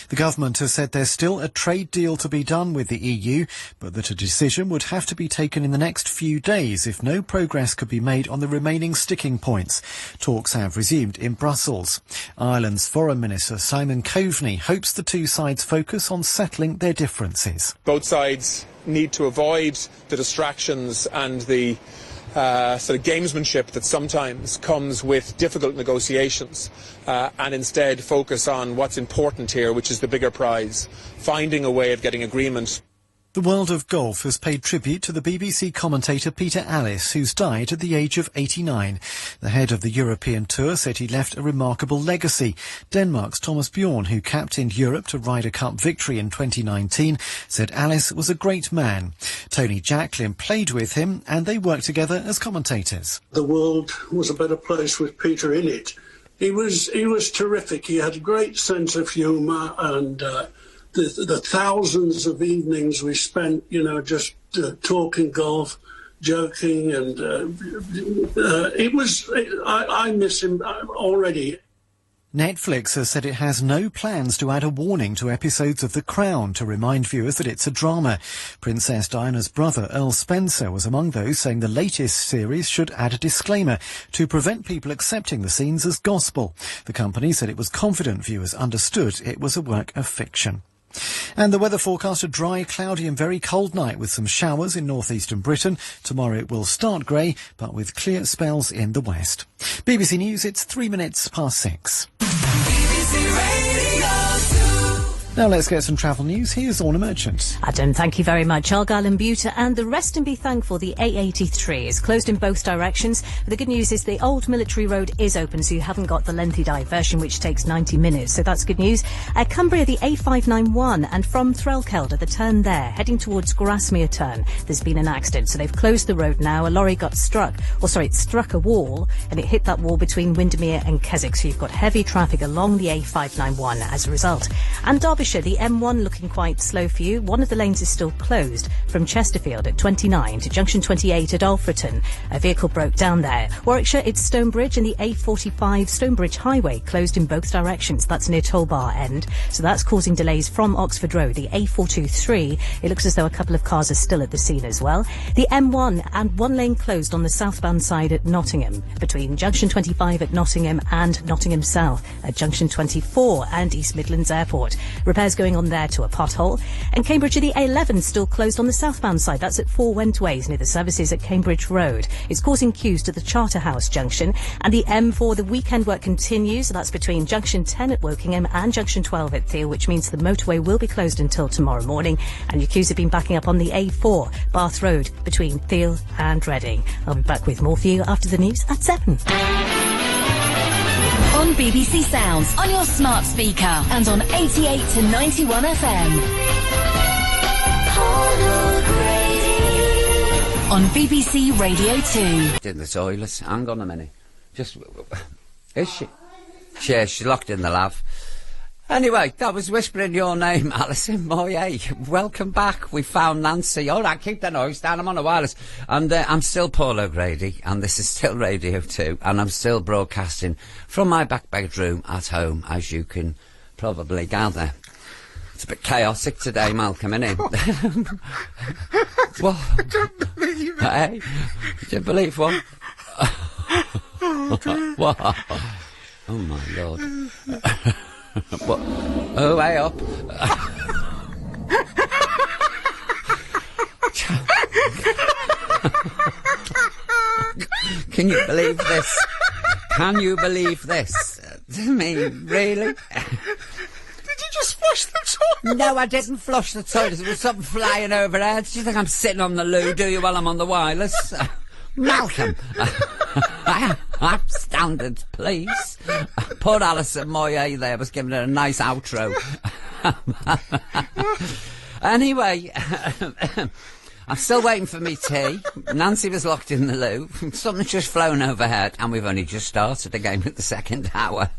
The government has said there's still a trade deal to be done with the EU, but that a decision would have to be taken in the next few days if no progress could be made on the remaining sticking points. Talks have resumed in Brussels. Ireland's Foreign Minister Simon Coveney hopes the two sides focus on settling their differences. Both sides need to avoid the distractions and the sort of gamesmanship that sometimes comes with difficult negotiations, and instead focus on what's important here, which is the bigger prize, finding a way of getting agreement. The world of golf has paid tribute to the BBC commentator Peter Alliss, who's died at the age of 89. The head of the European Tour said he left a remarkable legacy. Denmark's Thomas Bjorn, who captained Europe to Ryder Cup victory in 2019, said Alliss was a great man. Tony Jacklin played with him and they worked together as commentators. The world was a better place with Peter in it. He was terrific. He had a great sense of humour, and the thousands of evenings we spent, just talking golf, joking, and I miss him already. Netflix has said it has no plans to add a warning to episodes of The Crown to remind viewers that it's a drama. Princess Diana's brother, Earl Spencer, was among those saying the latest series should add a disclaimer to prevent people accepting the scenes as gospel. The company said it was confident viewers understood it was a work of fiction. And the weather forecast: a dry, cloudy and very cold night with some showers in northeastern Britain. Tomorrow it will start grey, but with clear spells in the west. BBC News, it's 3 minutes past 6. BBC Radio 2. Now let's get some travel news. Here's Orna Merchant. Adam, thank you very much. Argyll and Buta and the rest, and be thankful the A83 is closed in both directions. But the good news is the old military road is open, so you haven't got the lengthy diversion which takes 90 minutes. So that's good news. Cumbria, the A591, and from Threlkelder, the turn there, heading towards Grasmere turn, there's been an accident. So they've closed the road now. A lorry got struck, it struck a wall, and it hit that wall between Windermere and Keswick. So you've got heavy traffic along the A591 as a result. And Derbyshire, the M1 looking quite slow for you. One of the lanes is still closed from Chesterfield at 29 to junction 28 at Alfreton. A vehicle broke down there. Warwickshire, it's Stonebridge and the A45 Stonebridge Highway closed in both directions. That's near Tollbar End. So that's causing delays from Oxford Road. The A423, it looks as though a couple of cars are still at the scene as well. The M1 and one lane closed on the southbound side at Nottingham between junction 25 at Nottingham and Nottingham South at junction 24 and East Midlands Airport. Repairs going on there to a pothole. And Cambridge, the A11 still closed on the southbound side. That's at 4 Wentways near the services at Cambridge Road. It's causing queues to the Charterhouse junction. And the M4, the weekend work continues. That's between junction 10 at Wokingham and junction 12 at Theale, which means the motorway will be closed until tomorrow morning. And your queues have been backing up on the A4, Bath Road, between Theale and Reading. I'll be back with more for you after the news at 7. On BBC Sounds, on your smart speaker, and on 88 to 91 FM. Paul O'Grady. on BBC Radio 2. In the toilet. Hang on a minute. Is she? She's locked in the lav. Anyway, that was whispering your name, Alison Moyet. Welcome back. We found Nancy. All right, keep the noise down. I'm on a wireless. And I'm still Paul O'Grady, and this is still Radio 2, and I'm still broadcasting from my back bedroom at home, as you can probably gather. It's a bit chaotic today, Malcolm, isn't it? What? I don't believe it. Hey, do you believe what? What? Oh, my Lord. What? Oh, way up. Can you believe this? Can you believe this? I mean, really? Did you just flush the toilet? No, I didn't flush the toilet. There was something flying overhead. Do you think I'm sitting on the loo, do you, while I'm on the wireless? Malcolm. I'm standard, please. Poor Alison Moyet there was giving her a nice outro. Anyway, I'm still waiting for me tea. Nancy was locked in the loo. Something's just flown overhead, and we've only just started again with the second hour.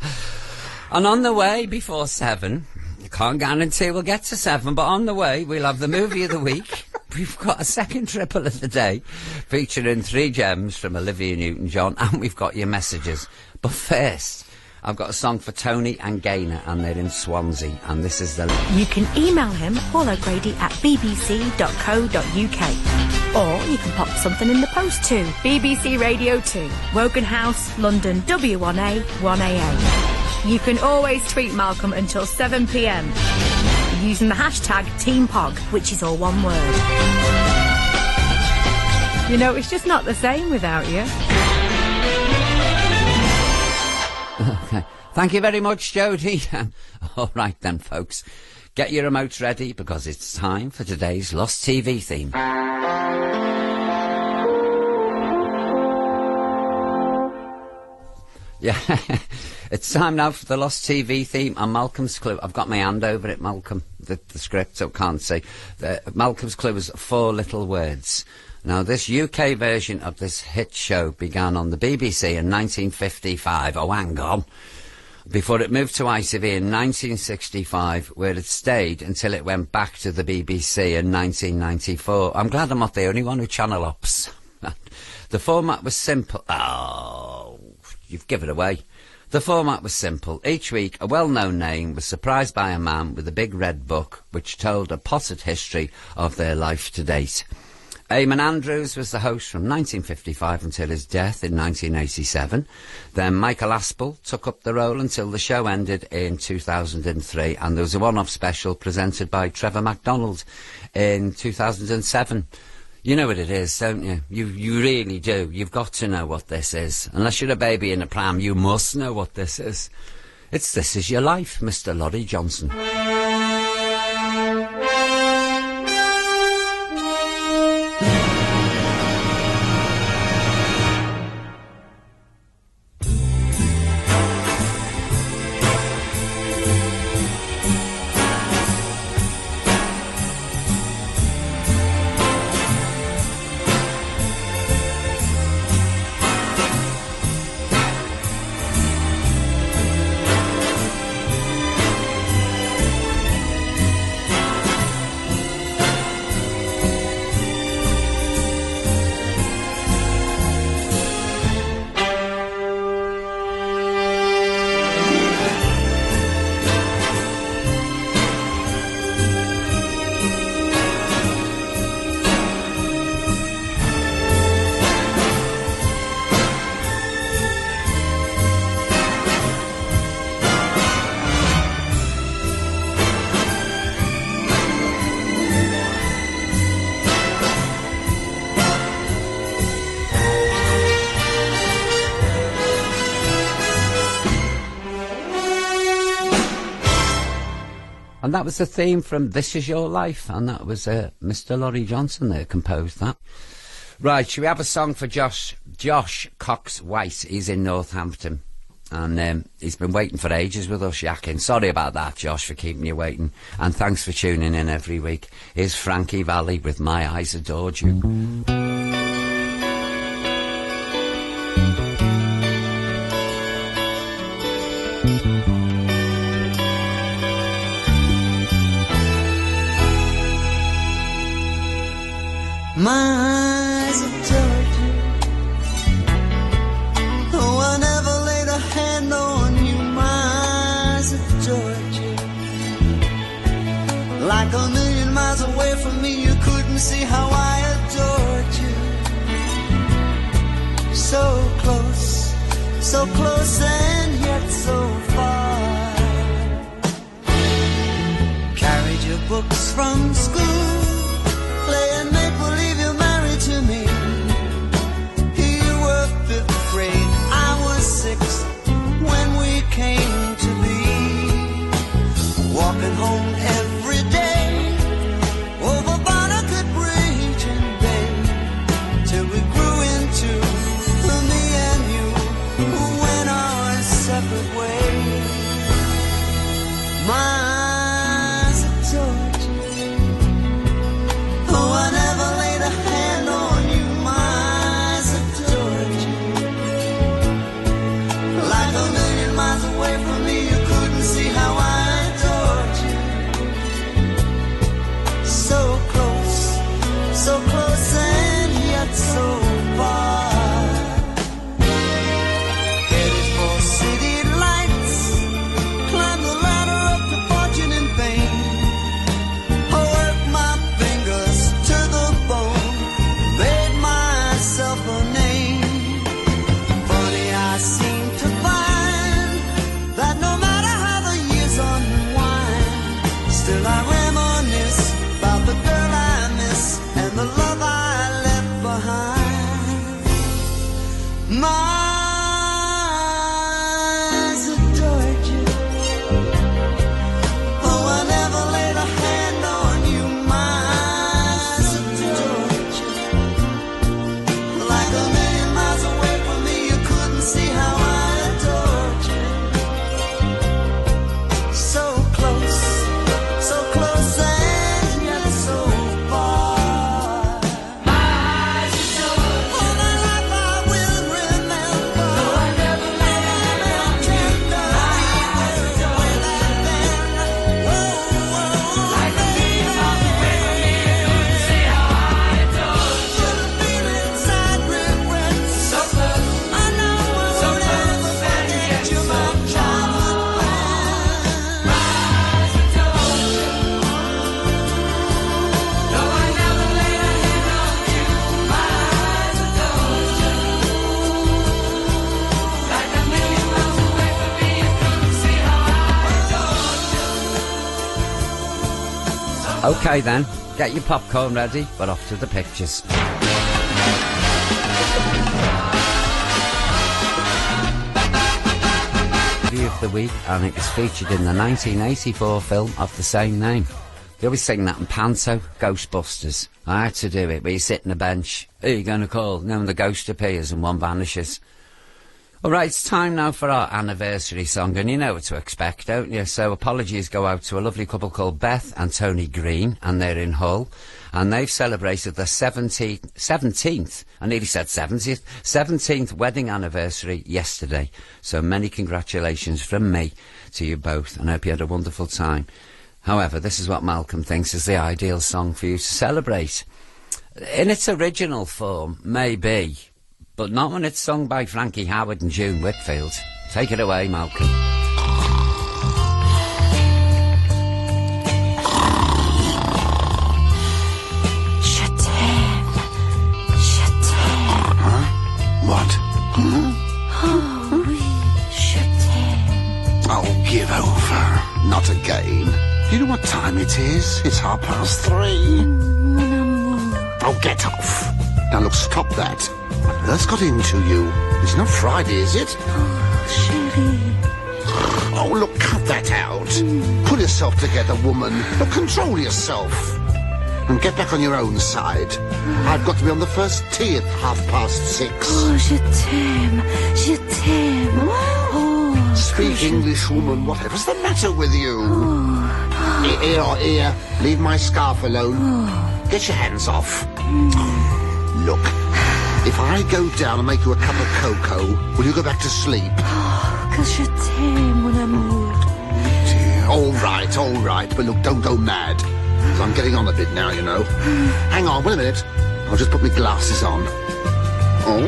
And on the way before 7, I can't guarantee we'll get to 7, but on the way we'll have the movie of the week. We've got a second triple of the day featuring 3 gems from Olivia Newton-John, and we've got your messages. But first, I've got a song for Tony and Gaynor, and they're in Swansea, and this is the... You can email him, paulocgrady@bbc.co.uk. Or you can pop something in the post to BBC Radio 2, Wogan House, London, W1A 1AA. You can always tweet Malcolm until 7 p.m. using the hashtag TeamPog, which is all one word. You know, it's just not the same without you. Okay. Thank you very much, Jodie. All right then, folks. Get your remotes ready, because it's time for today's Lost TV theme. Yeah, it's time now for the Lost TV theme and Malcolm's Clue. I've got my hand over it, Malcolm, the script, so can't see. Malcolm's Clue is 4 little words. Now, this UK version of this hit show began on the BBC in 1955. Oh, hang on. Before it moved to ITV in 1965, where it stayed until it went back to the BBC in 1994. I'm glad I'm not the only one who channel ops. The format was simple. Oh, you've given it away. The format was simple. Each week, a well-known name was surprised by a man with a big red book, which told a potted history of their life to date. Eamon Andrews was the host from 1955 until his death in 1987. Then Michael Aspel took up the role until the show ended in 2003, and there was a one-off special presented by Trevor MacDonald in 2007. You know what it is, don't you? You really do. You've got to know what this is. Unless you're a baby in a pram, you must know what this is. It's This Is Your Life, Mr. Laurie Johnson. And that was the theme from This Is Your Life, and that was Mr. Laurie Johnson there composed that. Right, shall we have a song for Josh Cox-White? He's in Northampton, and he's been waiting for ages with us yakking. Sorry about that, Josh, for keeping you waiting, and thanks for tuning in every week. Here's Frankie Valli with My Eyes Adored You. My eyes adored you. Oh, I never laid a hand on you. My eyes adored you. Like a million miles away from me, you couldn't see how I adored you. So close and yet so far. Carried your books from school, playing make-believe you're married to me. You were 5th grade, I was 6th when we came to be. Walking home every day over Barnacle Bridge and Bay, till we grew into me and you went our separate ways. My eyes adored you. Oh, I never laid a hand on you. My eyes adored you. Like a million miles away from me, you couldn't see how I adored you. So close and yet so far. Headed for city lights, climb the ladder up to fortune and fame. I worked my fingers to the bone, made myself a name. Funny, I seem to find that no matter how the years unwind, still I reminisce about the girl I miss and the love I left behind. My eyes adored you. Oh, I never laid a hand on you. My eyes adored you. Like a million miles away from me, you couldn't see how I adored you. So close and yet so far. My eyes adored you. All my life I will remember. Though I never laid a hand on you. My eyes adored you. Like a million miles away from me, you couldn't see how I adored you. Should have been inside regrets. So close. I know I won't ever forget you, my childhood friend. My eyes adored you. Though I never laid a hand on you. My eyes adored you. Like a million miles away from me, you couldn't see how I adored you. Okay then, get your popcorn ready, but off to the pictures. Movie of the week, and it was featured in the 1984 film of the same name. They always sing that in Panto, Ghostbusters. I had to do it, where you sit on a bench. Who are you going to call? Then the ghost appears and one vanishes. All right, it's time now for our anniversary song, and you know what to expect, don't you? So apologies go out to a lovely couple called Beth and Tony Green, and they're in Hull, and they've celebrated their 17th, I nearly said 70th, 17th wedding anniversary yesterday. So many congratulations from me to you both, and I hope you had a wonderful time. However, this is what Malcolm thinks is the ideal song for you to celebrate. In its original form, maybe, but not when it's sung by Frankie Howard and June Whitfield. Take it away, Malcolm. What? Oh, oui, je t'aime. Oh, give over. Not again. You know what time it is? It's 3:30. Mon amour. Oh, get off. Now look, stop that. What on earth's got into you? It's not Friday, is it? Oh, chérie. Oh, look, cut that out. Pull yourself together, woman. Look, control yourself. And get back on your own side. I've got to be on the first tee at 6:30. Oh, je t'aime. Je t'aime. Oh. Speak English, woman. Whatever's the matter with you? Here. Leave my scarf alone. Get your hands off. Look, if I go down and make you a cup of cocoa, will you go back to sleep? Que je t'aime, mon amour. Dear. All right. But look, don't go mad. 'Cause I'm getting on a bit now, you know. Hang on, wait a minute. I'll just put my glasses on. Oh,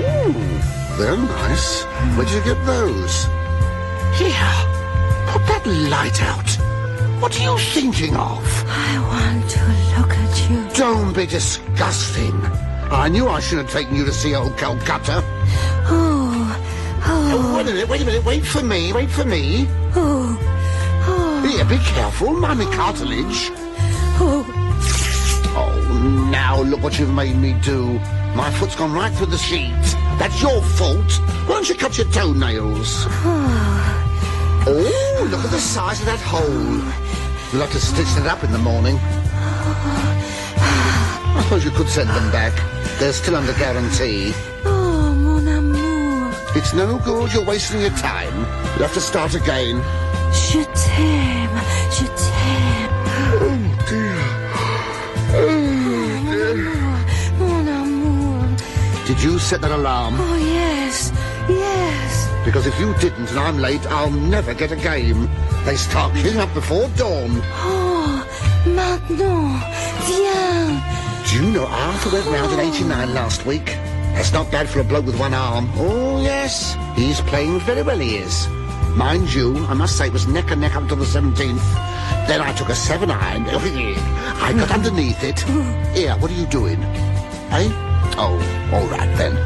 they're nice. Where did you get those? Here, put that light out. What are you thinking of? I want to look at you. Don't be disgusting. I knew I shouldn't have taken you to see old Calcutta. Oh, wait a minute, wait for me. Here, be careful, mind me cartilage. Oh, now look what you've made me do. My foot's gone right through the sheet. That's your fault. Why don't you cut your toenails? Oh, look at the size of that hole. You'll have to stitch it up in the morning. I suppose you could send them back. They're still under guarantee. Oh, mon amour. It's no good. You're wasting your time. You'll have to start again. Je t'aime. Je t'aime. Oh, dear. Oh, dear. Mon amour. Did you set that alarm? Oh, yes. Yes. Because if you didn't and I'm late, I'll never get a game. They start queuing up before dawn. Oh, maintenant. Viens. Do you know Arthur went round in 89 last week? That's not bad for a bloke with one arm. Oh, yes. He's playing very well, he is. Mind you, I must say it was neck and neck up until the 17th. Then I took a 7-iron. I got underneath it. Here, what are you doing? Eh? Oh, all right then.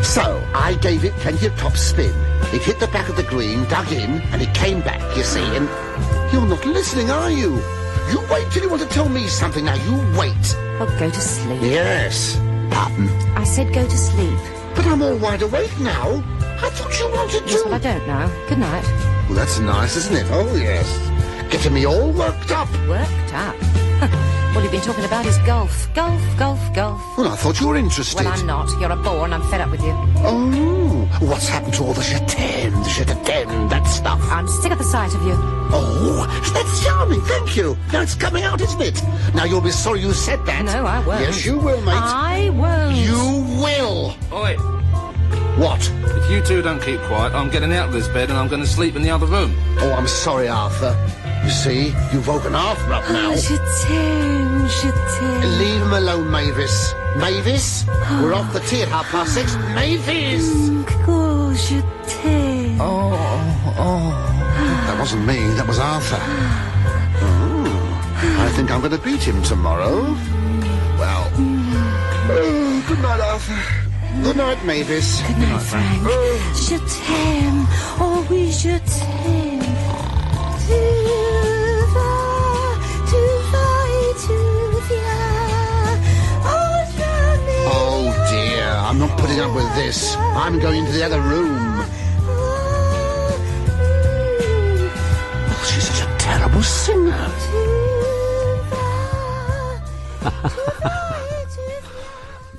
So, I gave it plenty of top spin. It hit the back of the green, dug in, and it came back, you see, and... You're not listening, are you? You wait till you want to tell me something. Now, you wait. Oh, go to sleep. Yes. Pardon? I said go to sleep. But I'm all wide awake now. I thought you wanted to... Yes, well, I don't know. Good night. Well, that's nice, isn't it? Oh, yes. Getting me all worked up. Worked up? All you've been talking about is golf. Golf, golf, golf. Well, I thought you were interested. Well, I'm not. You're a bore and I'm fed up with you. Oh, what's happened to all the je t'aime, that stuff? I'm sick of the sight of you. Oh, that's charming, thank you. Now it's coming out, isn't it? Now you'll be sorry you said that. No, I won't. Yes, you will, mate. I won't. You will. Oi. What? If you two don't keep quiet, I'm getting out of this bed and I'm going to sleep in the other room. Oh, I'm sorry, Arthur. You see, you've woken Arthur up now. Je t'aime, je t'aime. Leave him alone, Mavis. Mavis? We're off the tee at 6:30. Mavis! Oh, je t'aime. That wasn't me, that was Arthur. Oh, I think I'm going to beat him tomorrow. Well, good night, Arthur. Good night, Mavis. Good night, Frank. Je t'aime. Oh oui, je t'aime. Tu vas et tu viens. Oh, jamais. Oh, dear, I'm not putting up with this. I'm going into the other room. Oh, she's such a terrible singer.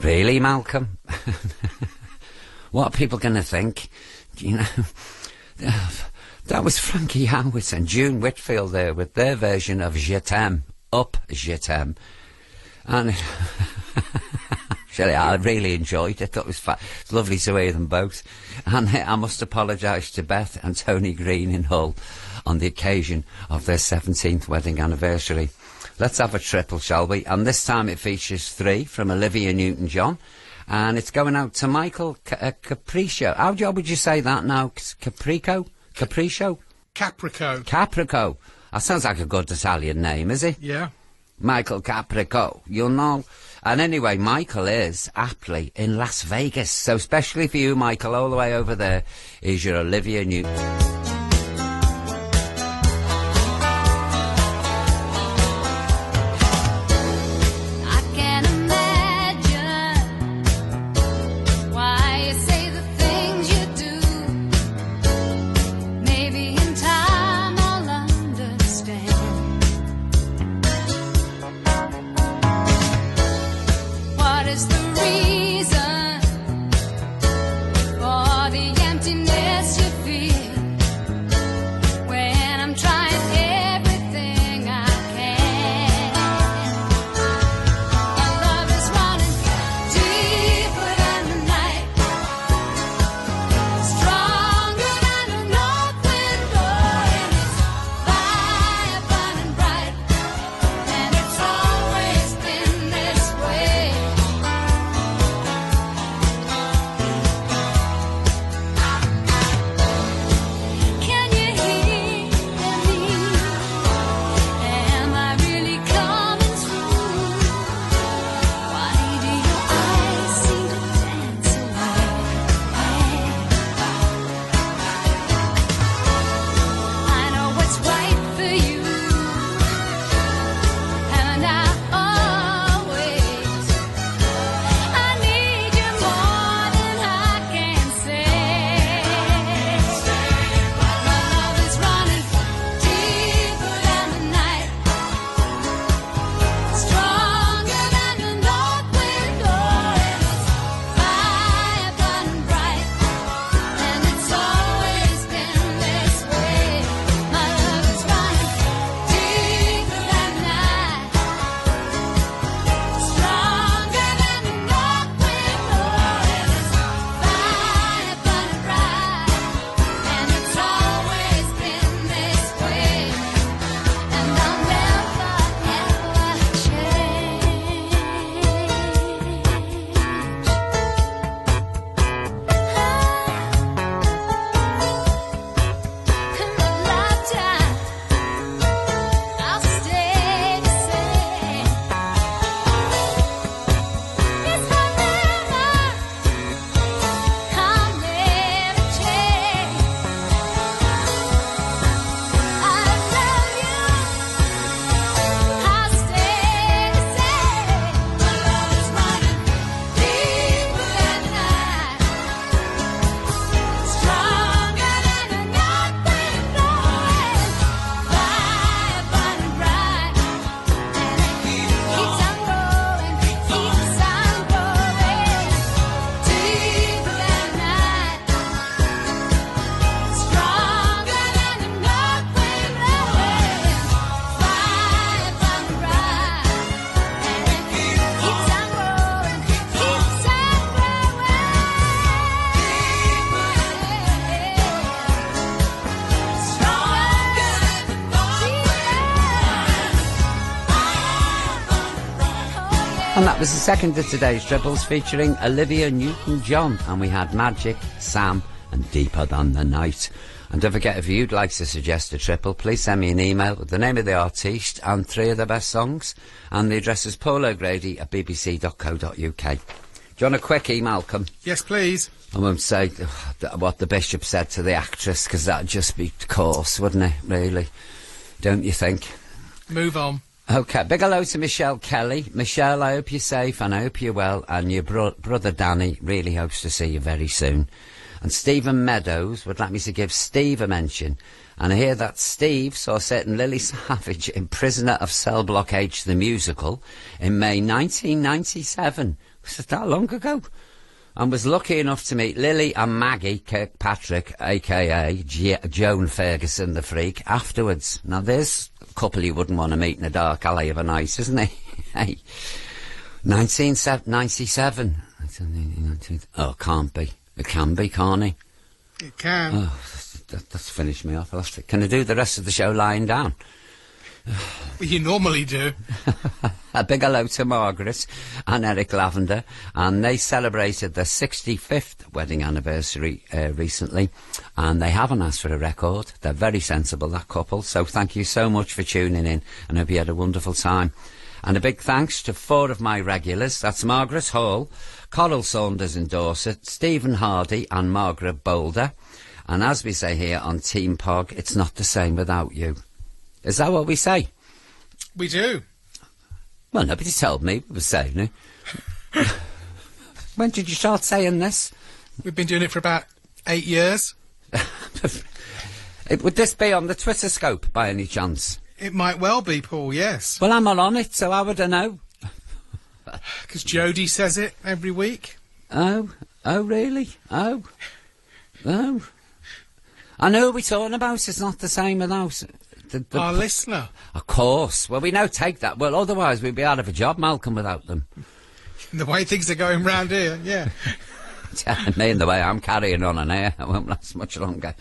Really, Malcolm? What are people going to think? You know, that was Frankie Howard and June Whitfield there with their version of Je t'aime, Up Je t'aime. And I really enjoyed it. I thought it was it's lovely to hear them both. And I must apologise to Beth and Tony Green in Hull on the occasion of their 17th wedding anniversary. Let's have a triple, shall we? And this time it features 3 from Olivia Newton-John. And it's going out to Michael Capricio. How would you say that now? Caprico? Capricio? Caprico. That sounds like a good Italian name, is it? Yeah. Michael Caprico, you'll know. And anyway, Michael is aptly in Las Vegas. So especially for you, Michael, all the way over there, is your Olivia Newton. Emptiness you feel And that was the second of today's triples featuring Olivia Newton-John. And we had Magic, Sam and Deeper Than the Night. And don't forget, if you'd like to suggest a triple, please send me an email with the name of the artiste and 3 of the best songs. And the address is paulogrady@bbc.co.uk. Do you want a quickie, Malcolm? Yes, please. I won't say what the Bishop said to the actress, because that'd just be coarse, wouldn't it, really? Don't you think? Move on. OK, big hello to Michelle Kelly. Michelle, I hope you're safe and I hope you're well, and your brother Danny really hopes to see you very soon. And Stephen Meadows would like me to give Steve a mention. And I hear that Steve saw certain Lily Savage in Prisoner of Cell Block H, the musical, in May 1997. Was it that long ago? And was lucky enough to meet Lily and Maggie Kirkpatrick, a.k.a. Joan Ferguson, the freak, afterwards. Now, there's a couple you wouldn't want to meet in a dark alley of a night, isn't it? Hey, 1997. Oh, can't be. It can be, can't it? It can. Oh, that's finished me off. Can I do the rest of the show lying down? You normally do. A big hello to Margaret and Eric Lavender, and they celebrated their 65th wedding anniversary recently, and they haven't asked for a record. They're very sensible, that couple, so thank you so much for tuning in, and hope you had a wonderful time. And a big thanks to 4 of my regulars. That's Margaret Hall, Coral Saunders in Dorset, Stephen Hardy and Margaret Boulder. And as we say here on Team Pog, it's not the same without you. Is that what we say? We do. Well, nobody told me we were saying it. When did you start saying this? We've been doing it for about 8 years. Would this be on the Twitter scope by any chance? It might well be, Paul, yes. Well, I'm not on it, so how would I know? Because Jodie says it every week. Oh, really? Oh. I know what we're talking about. It's not the same without our listener. Of course. Well, we now take that. Well, otherwise we'd be out of a job, Malcolm, without them. The way things are going round here, yeah. Me and the way I'm carrying on an air, I won't last much longer.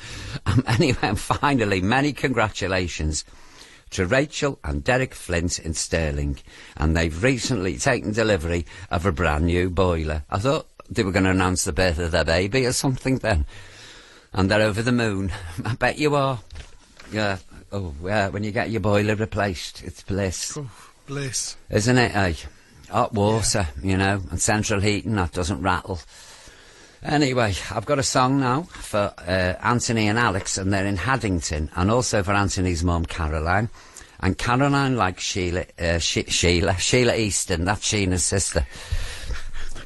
Anyway, and finally, many congratulations to Rachel and Derek Flint in Stirling, and they've recently taken delivery of a brand new boiler. I thought they were going to announce the birth of their baby or something then, and they're over the moon. I bet you are. Yeah. Oh, yeah, when you get your boiler replaced, it's bliss. Oh, bliss. Isn't it, eh? Hot water, you know, and central heating, that doesn't rattle. Anyway, I've got a song now for Anthony and Alex, and they're in Haddington, and also for Anthony's mum, Caroline. And Caroline likes Sheila Easton, that's Sheena's sister.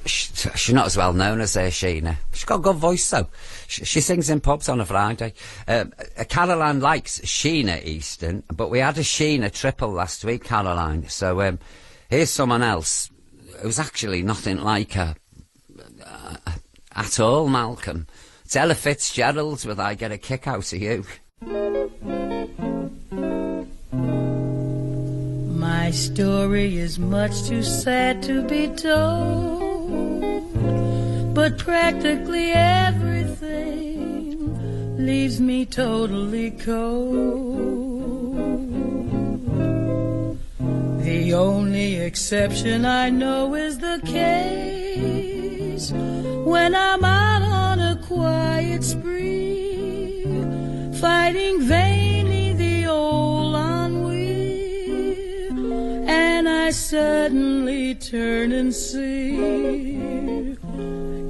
She's not as well known as Sheena. She's got a good voice, though. She sings in pubs on a Friday. Caroline likes Sheena Easton, but we had a Sheena triple last week, Caroline. So here's someone else who's actually nothing like her at all, Malcolm. It's Ella Fitzgerald with I Get a Kick Out of You. My story is much too sad to be told, but practically everything leaves me totally cold. The only exception I know is the case when I'm out on a quiet spree, fighting vainly the old ennui, and I suddenly turn and see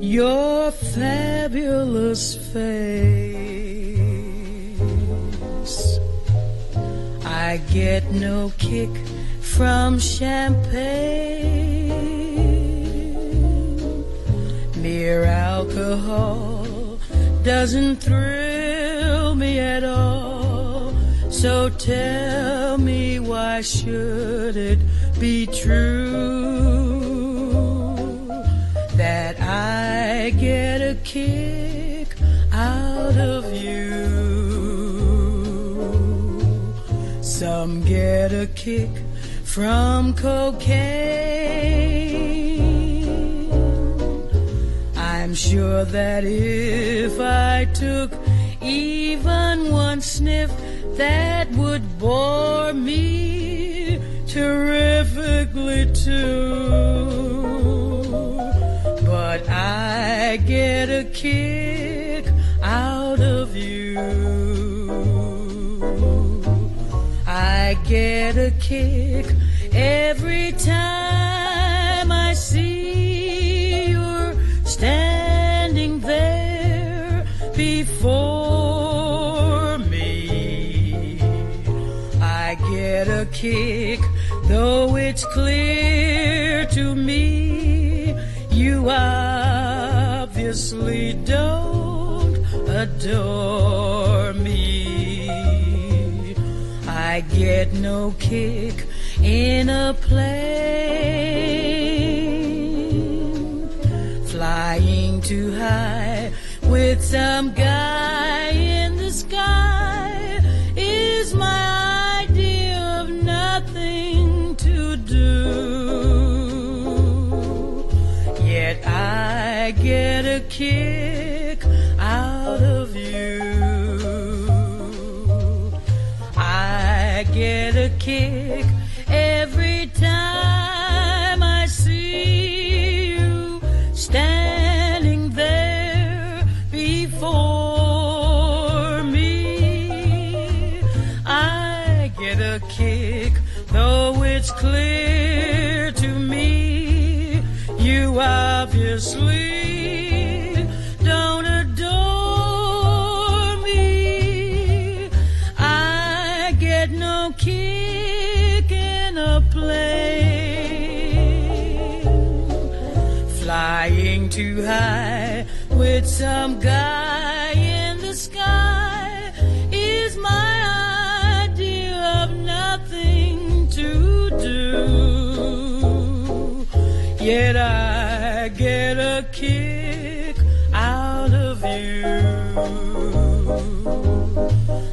your fabulous face. I get no kick from champagne. Mere alcohol doesn't thrill me at all. So tell me, why should it be true that I get a kick out of you? Some get a kick from cocaine. I'm sure that if I took even one sniff, that would bore me terrifically too. I get a kick out of you. I get a kick every time I see you're standing there before me. I get a kick, though it's clear to me you obviously don't adore me. I get no kick in a plane, flying too high with some guy in the sky is my idea of nothing to do. Yet I get a kick out of you. I get a kick every time I see you standing there before me. I get a kick, though it's clear to me you obviously don't adore me. I get no kick in a plane, flying too high with some guy in the sky is my idea of nothing to do. Yet I get a kick out of you.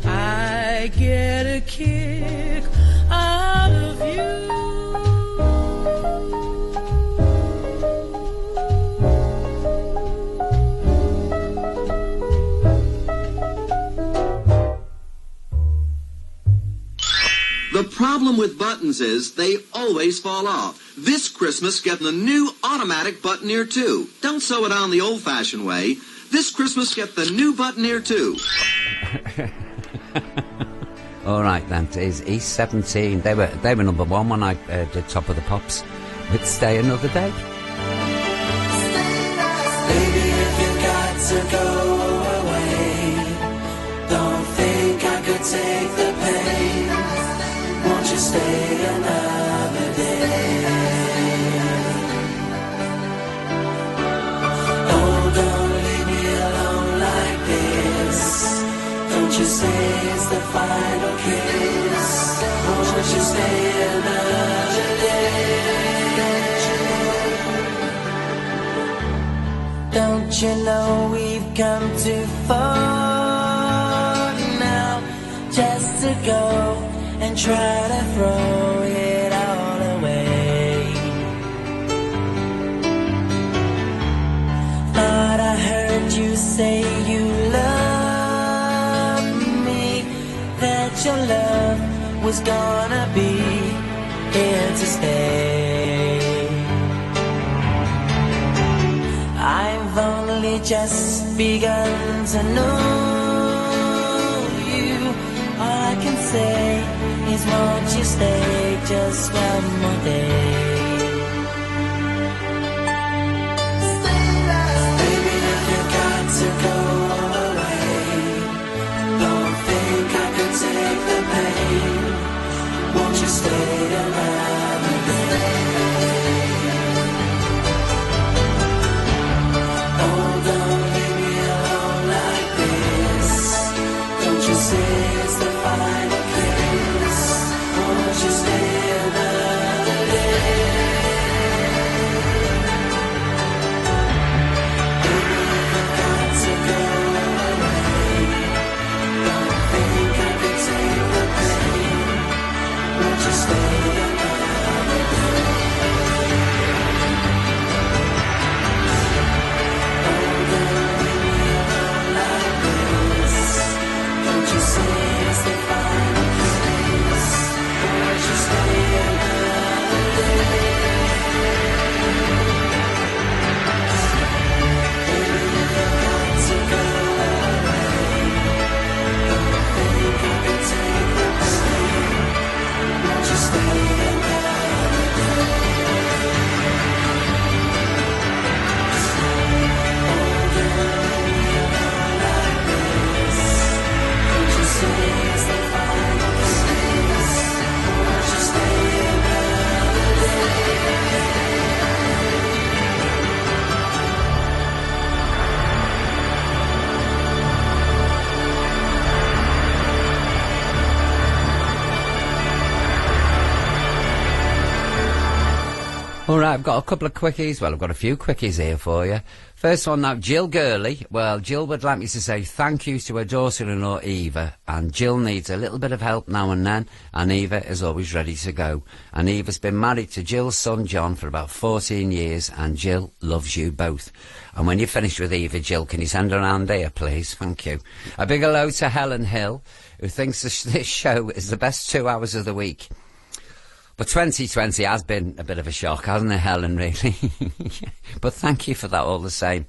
I get a kick out of you. The problem with buttons is they always fall off. This Christmas, get the new automatic Buttoneer 2. Don't sew it on the old-fashioned way. This Christmas, get the new Buttoneer 2. All right, then. It's East 17. They were number one when I did Top of the Pops with Stay Another Day. Baby, if you got to go away, don't think I could take the pain. Won't you stay another day? Oh, don't leave me alone like this. Don't you say it's the final kiss. Won't you stay another day? Don't you know we've come too far now just to go and try to throw it all away? Thought I heard you say you love me, that your love was gonna be here to stay. I've only just begun to know you. All I can say is won't you stay just one more day? Baby, if you got to go away, don't think I could take the pain. Won't you stay another day? Oh, don't leave me alone like this. Don't you say it's the final kiss. Won't you stay another day? Baby, if you got to go away, don't think I could take the pain. Won't you stay another day? Oh, don't leave me alone like this. Don't you say it's the final kiss. Won't you stay another day? Baby, All right, I've got a couple of quickies. Well, I've got a few quickies here for you. First one now, Jill Gurley. Well, Jill would like me to say thank you to her daughter-in-law, Eva. And Jill needs a little bit of help now and then, and Eva is always ready to go. And Eva's been married to Jill's son, John, for about 14 years, and Jill loves you both. And when you're finished with Eva, Jill, can you send her around here, please? Thank you. A big hello to Helen Hill, who thinks this show is the best 2 hours of the week. But 2020 has been a bit of a shock, hasn't it, Helen, really? But thank you for that all the same.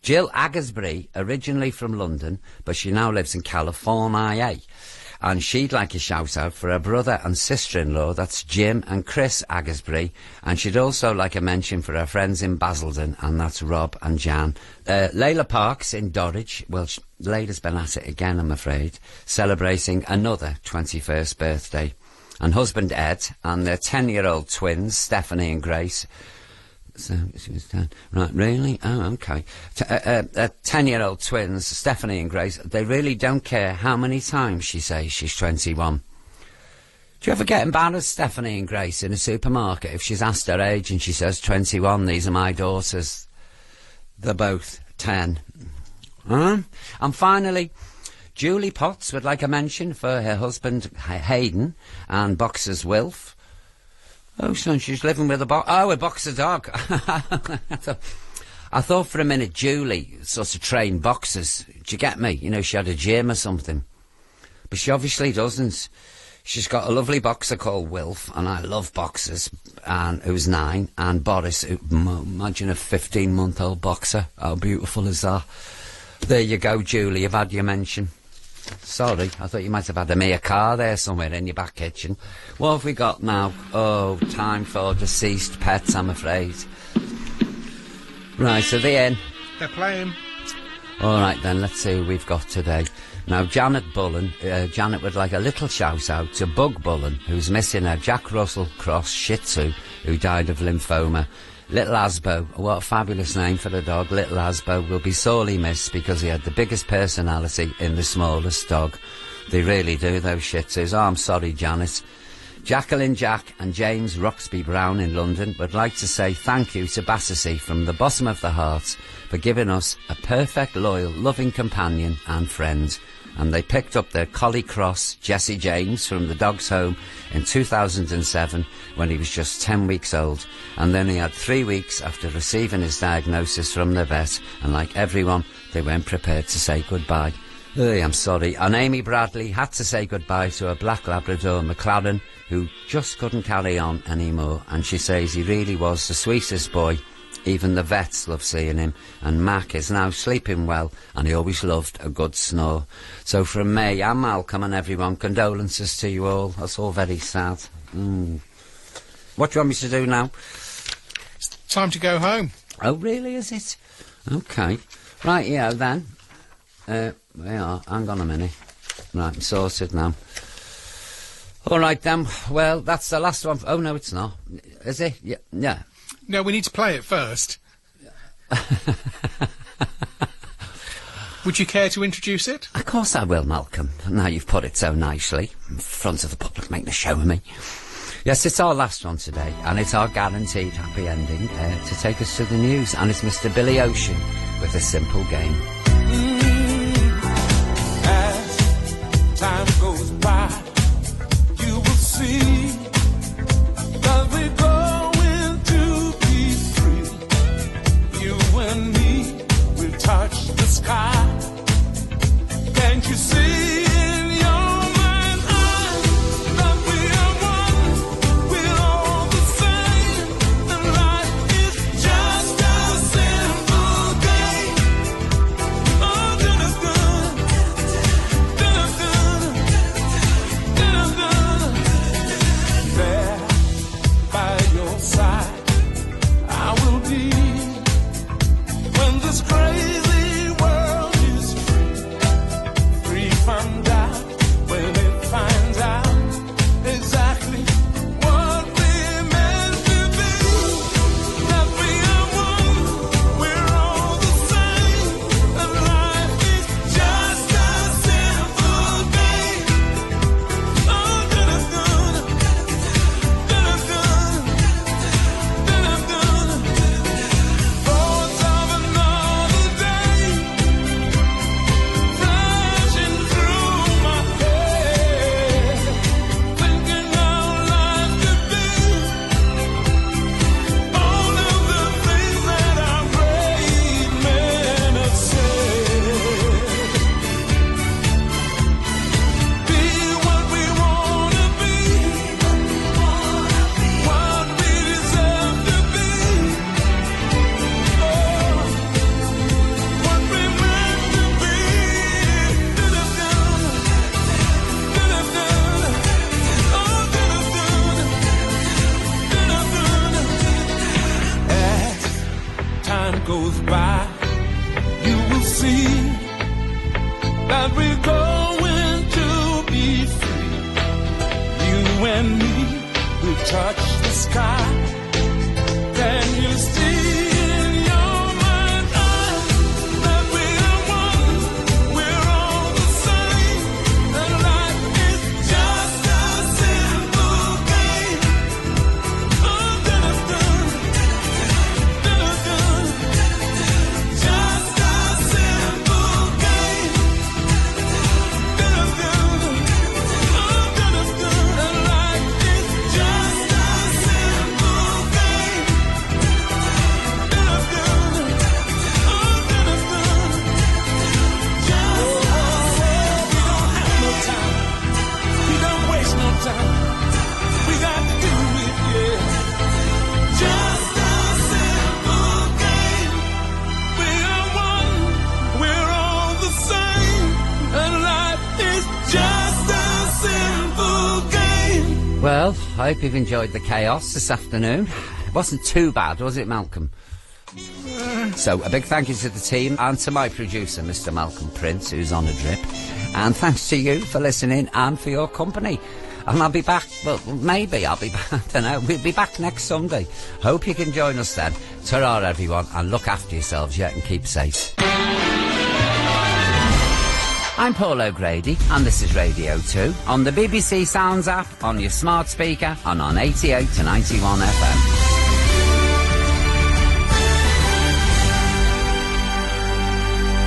Jill Agasbury, originally from London, but she now lives in California. And she'd like a shout-out for her brother and sister-in-law, that's Jim and Chris Agasbury. And she'd also like a mention for her friends in Basildon, and that's Rob and Jan. Layla Parks in Dorridge, well, Layla's been at it again, I'm afraid, celebrating another 21st birthday. And husband Ed, and their 10-year-old twins, Stephanie and Grace. So, she was 10. Right, really? Oh, okay. 10-year-old twins, Stephanie and Grace, they really don't care how many times she says she's 21. Do you ever get embarrassed, Stephanie and Grace, in a supermarket if she's asked her age and she says 21, these are my daughters? They're both 10. And finally, Julie Potts would like a mention for her husband Hayden and Boxer's Wilf. Oh, son, she's living with a boxer dog. I thought for a minute Julie sort of trained boxers. Do you get me? You know, she had a gym or something. But she obviously doesn't. She's got a lovely boxer called Wilf, and I love boxers, and who's 9, and Boris, imagine a 15-month-old boxer. How beautiful is that? There you go, Julie, you've had your mention. Sorry, I thought you might have had a mere car there somewhere in your back kitchen. What have we got now? Oh, time for deceased pets, I'm afraid. Right, so they're in. They're playing. All right, then, let's see who we've got today. Now, Janet Bullen, Janet would like a little shout-out to Bug Bullen, who's missing her Jack Russell Cross Shih Tzu, who died of lymphoma. Little Asbo, what a fabulous name for the dog. Little Asbo will be sorely missed because he had the biggest personality in the smallest dog. They really do, those Shih Tzus. Oh, I'm sorry, Janet. Jacqueline Jack and James Roxby Brown in London would like to say thank you to Battersea from the bottom of the heart for giving us a perfect, loyal, loving companion and friend. And they picked up their collie cross, Jesse James, from the dog's home in 2007 when he was just 10 weeks old. And then he had 3 weeks after receiving his diagnosis from the vet, and like everyone, they weren't prepared to say goodbye. I'm sorry. And Amy Bradley had to say goodbye to her black Labrador, McLaren, who just couldn't carry on anymore. And she says he really was the sweetest boy. Even the vets love seeing him, and Mac is now sleeping well, and he always loved a good snore. So from me and Malcolm and everyone, condolences to you all. That's all very sad. What do you want me to do now? It's time to go home. Oh, really, is it? Okay. Right, yeah, then. We are. Hang on a minute. Right, I'm sorted now. All right, then. Well, that's the last one. Oh, no, it's not. Is it? Yeah. Yeah. No, we need to play it first. Would you care to introduce it? Of course I will, Malcolm. Now you've put it so nicely. In front of the public, making a show of me. Yes, it's our last one today, and it's our guaranteed happy ending to take us to the news. And it's Mr. Billy Ocean with A Simple Game. As time goes by, you will see that we're going to be free. You and me will touch the sky. Can't you see in your mind's eye that we are one? We're all the same, and life is just a simple game. goes by, you will see that we're going to be free. You and me will touch the sky. Can you see in your mind's eye that we are one? We're all the same, and life is just a simple game. Oh, dun-dun-dun, dun-dun-dun. Just a simple game. Dun-dun-dun, oh, dun-dun-dun. And life is just a simple game. Well, I hope you've enjoyed the chaos this afternoon. It wasn't too bad, was it, Malcolm? So, a big thank you to the team and to my producer, Mr. Malcolm Prince, who's on a drip. And thanks to you for listening and for your company. And I'll be back, well, maybe I'll be back, I don't know, we'll be back next Sunday. Hope you can join us then. Ta-ra, everyone, and look after yourselves, yeah, and keep safe. I'm Paul O'Grady, and this is Radio 2, on the BBC Sounds app, on your smart speaker, and on 88 to 91 FM.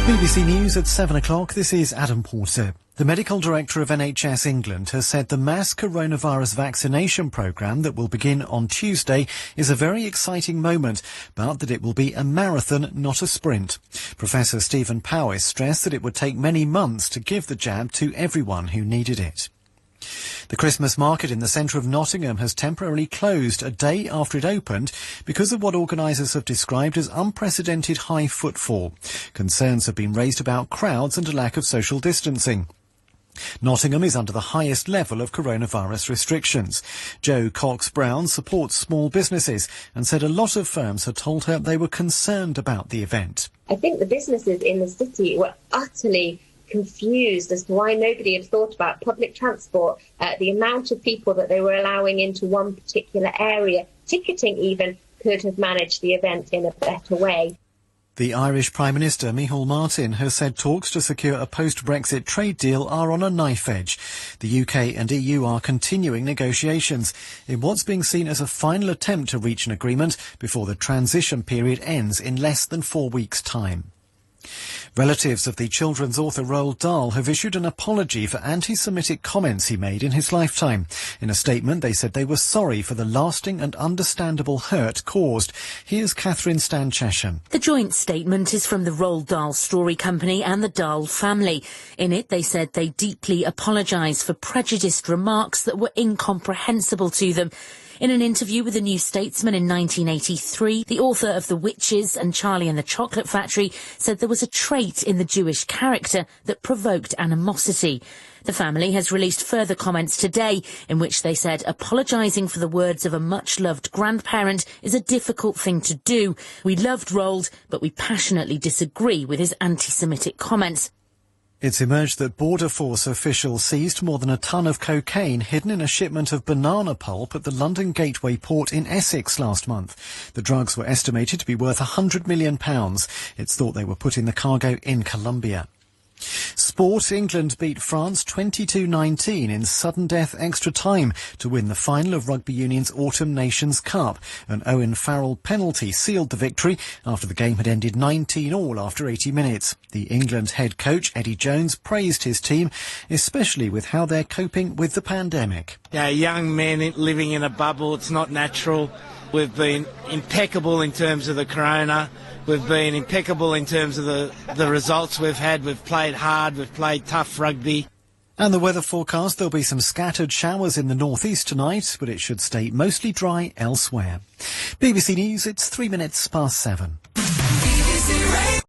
BBC News at 7 o'clock. This is Adam Porter. The medical director of NHS England has said the mass coronavirus vaccination programme that will begin on Tuesday is a very exciting moment, but that it will be a marathon, not a sprint. Professor Stephen Powis stressed that it would take many months to give the jab to everyone who needed it. The Christmas market in the centre of Nottingham has temporarily closed a day after it opened because of what organisers have described as unprecedented high footfall. Concerns have been raised about crowds and a lack of social distancing. Nottingham is under the highest level of coronavirus restrictions. Jo Cox-Brown supports small businesses and said a lot of firms had told her they were concerned about the event. I think the businesses in the city were utterly confused as to why nobody had thought about public transport, the amount of people that they were allowing into one particular area. Ticketing even could have managed the event in a better way. The Irish Prime Minister, Micheál Martin, has said talks to secure a post-Brexit trade deal are on a knife edge. The UK and EU are continuing negotiations in what's being seen as a final attempt to reach an agreement before the transition period ends in less than 4 weeks' time. Relatives of the children's author Roald Dahl have issued an apology for anti-Semitic comments he made in his lifetime. In a statement, they said they were sorry for the lasting and understandable hurt caused. Here's Catherine Stan-Chesham. The joint statement is from the Roald Dahl Story Company and the Dahl family. In it, they said they deeply apologise for prejudiced remarks that were incomprehensible to them. In an interview with the New Statesman in 1983, the author of The Witches and Charlie and the Chocolate Factory said there was a trait in the Jewish character that provoked animosity. The family has released further comments today in which they said apologising for the words of a much-loved grandparent is a difficult thing to do. We loved Roald, but we passionately disagree with his anti-Semitic comments. It's emerged that Border Force officials seized more than a ton of cocaine hidden in a shipment of banana pulp at the London Gateway port in Essex last month. The drugs were estimated to be worth £100 million. It's thought they were put in the cargo in Colombia. Sport. England beat France 22-19 in sudden death extra time to win the final of Rugby Union's Autumn Nations Cup. An Owen Farrell penalty sealed the victory after the game had ended 19-all after 80 minutes. The England head coach, Eddie Jones, praised his team, especially with how they're coping with the pandemic. Yeah, young men living in a bubble, it's not natural. We've been impeccable in terms of the corona. We've been impeccable in terms of the results we've had. We've played hard, we've played tough rugby. And the weather forecast, there'll be some scattered showers in the northeast tonight, but it should stay mostly dry elsewhere. BBC News, it's 3 minutes past 7.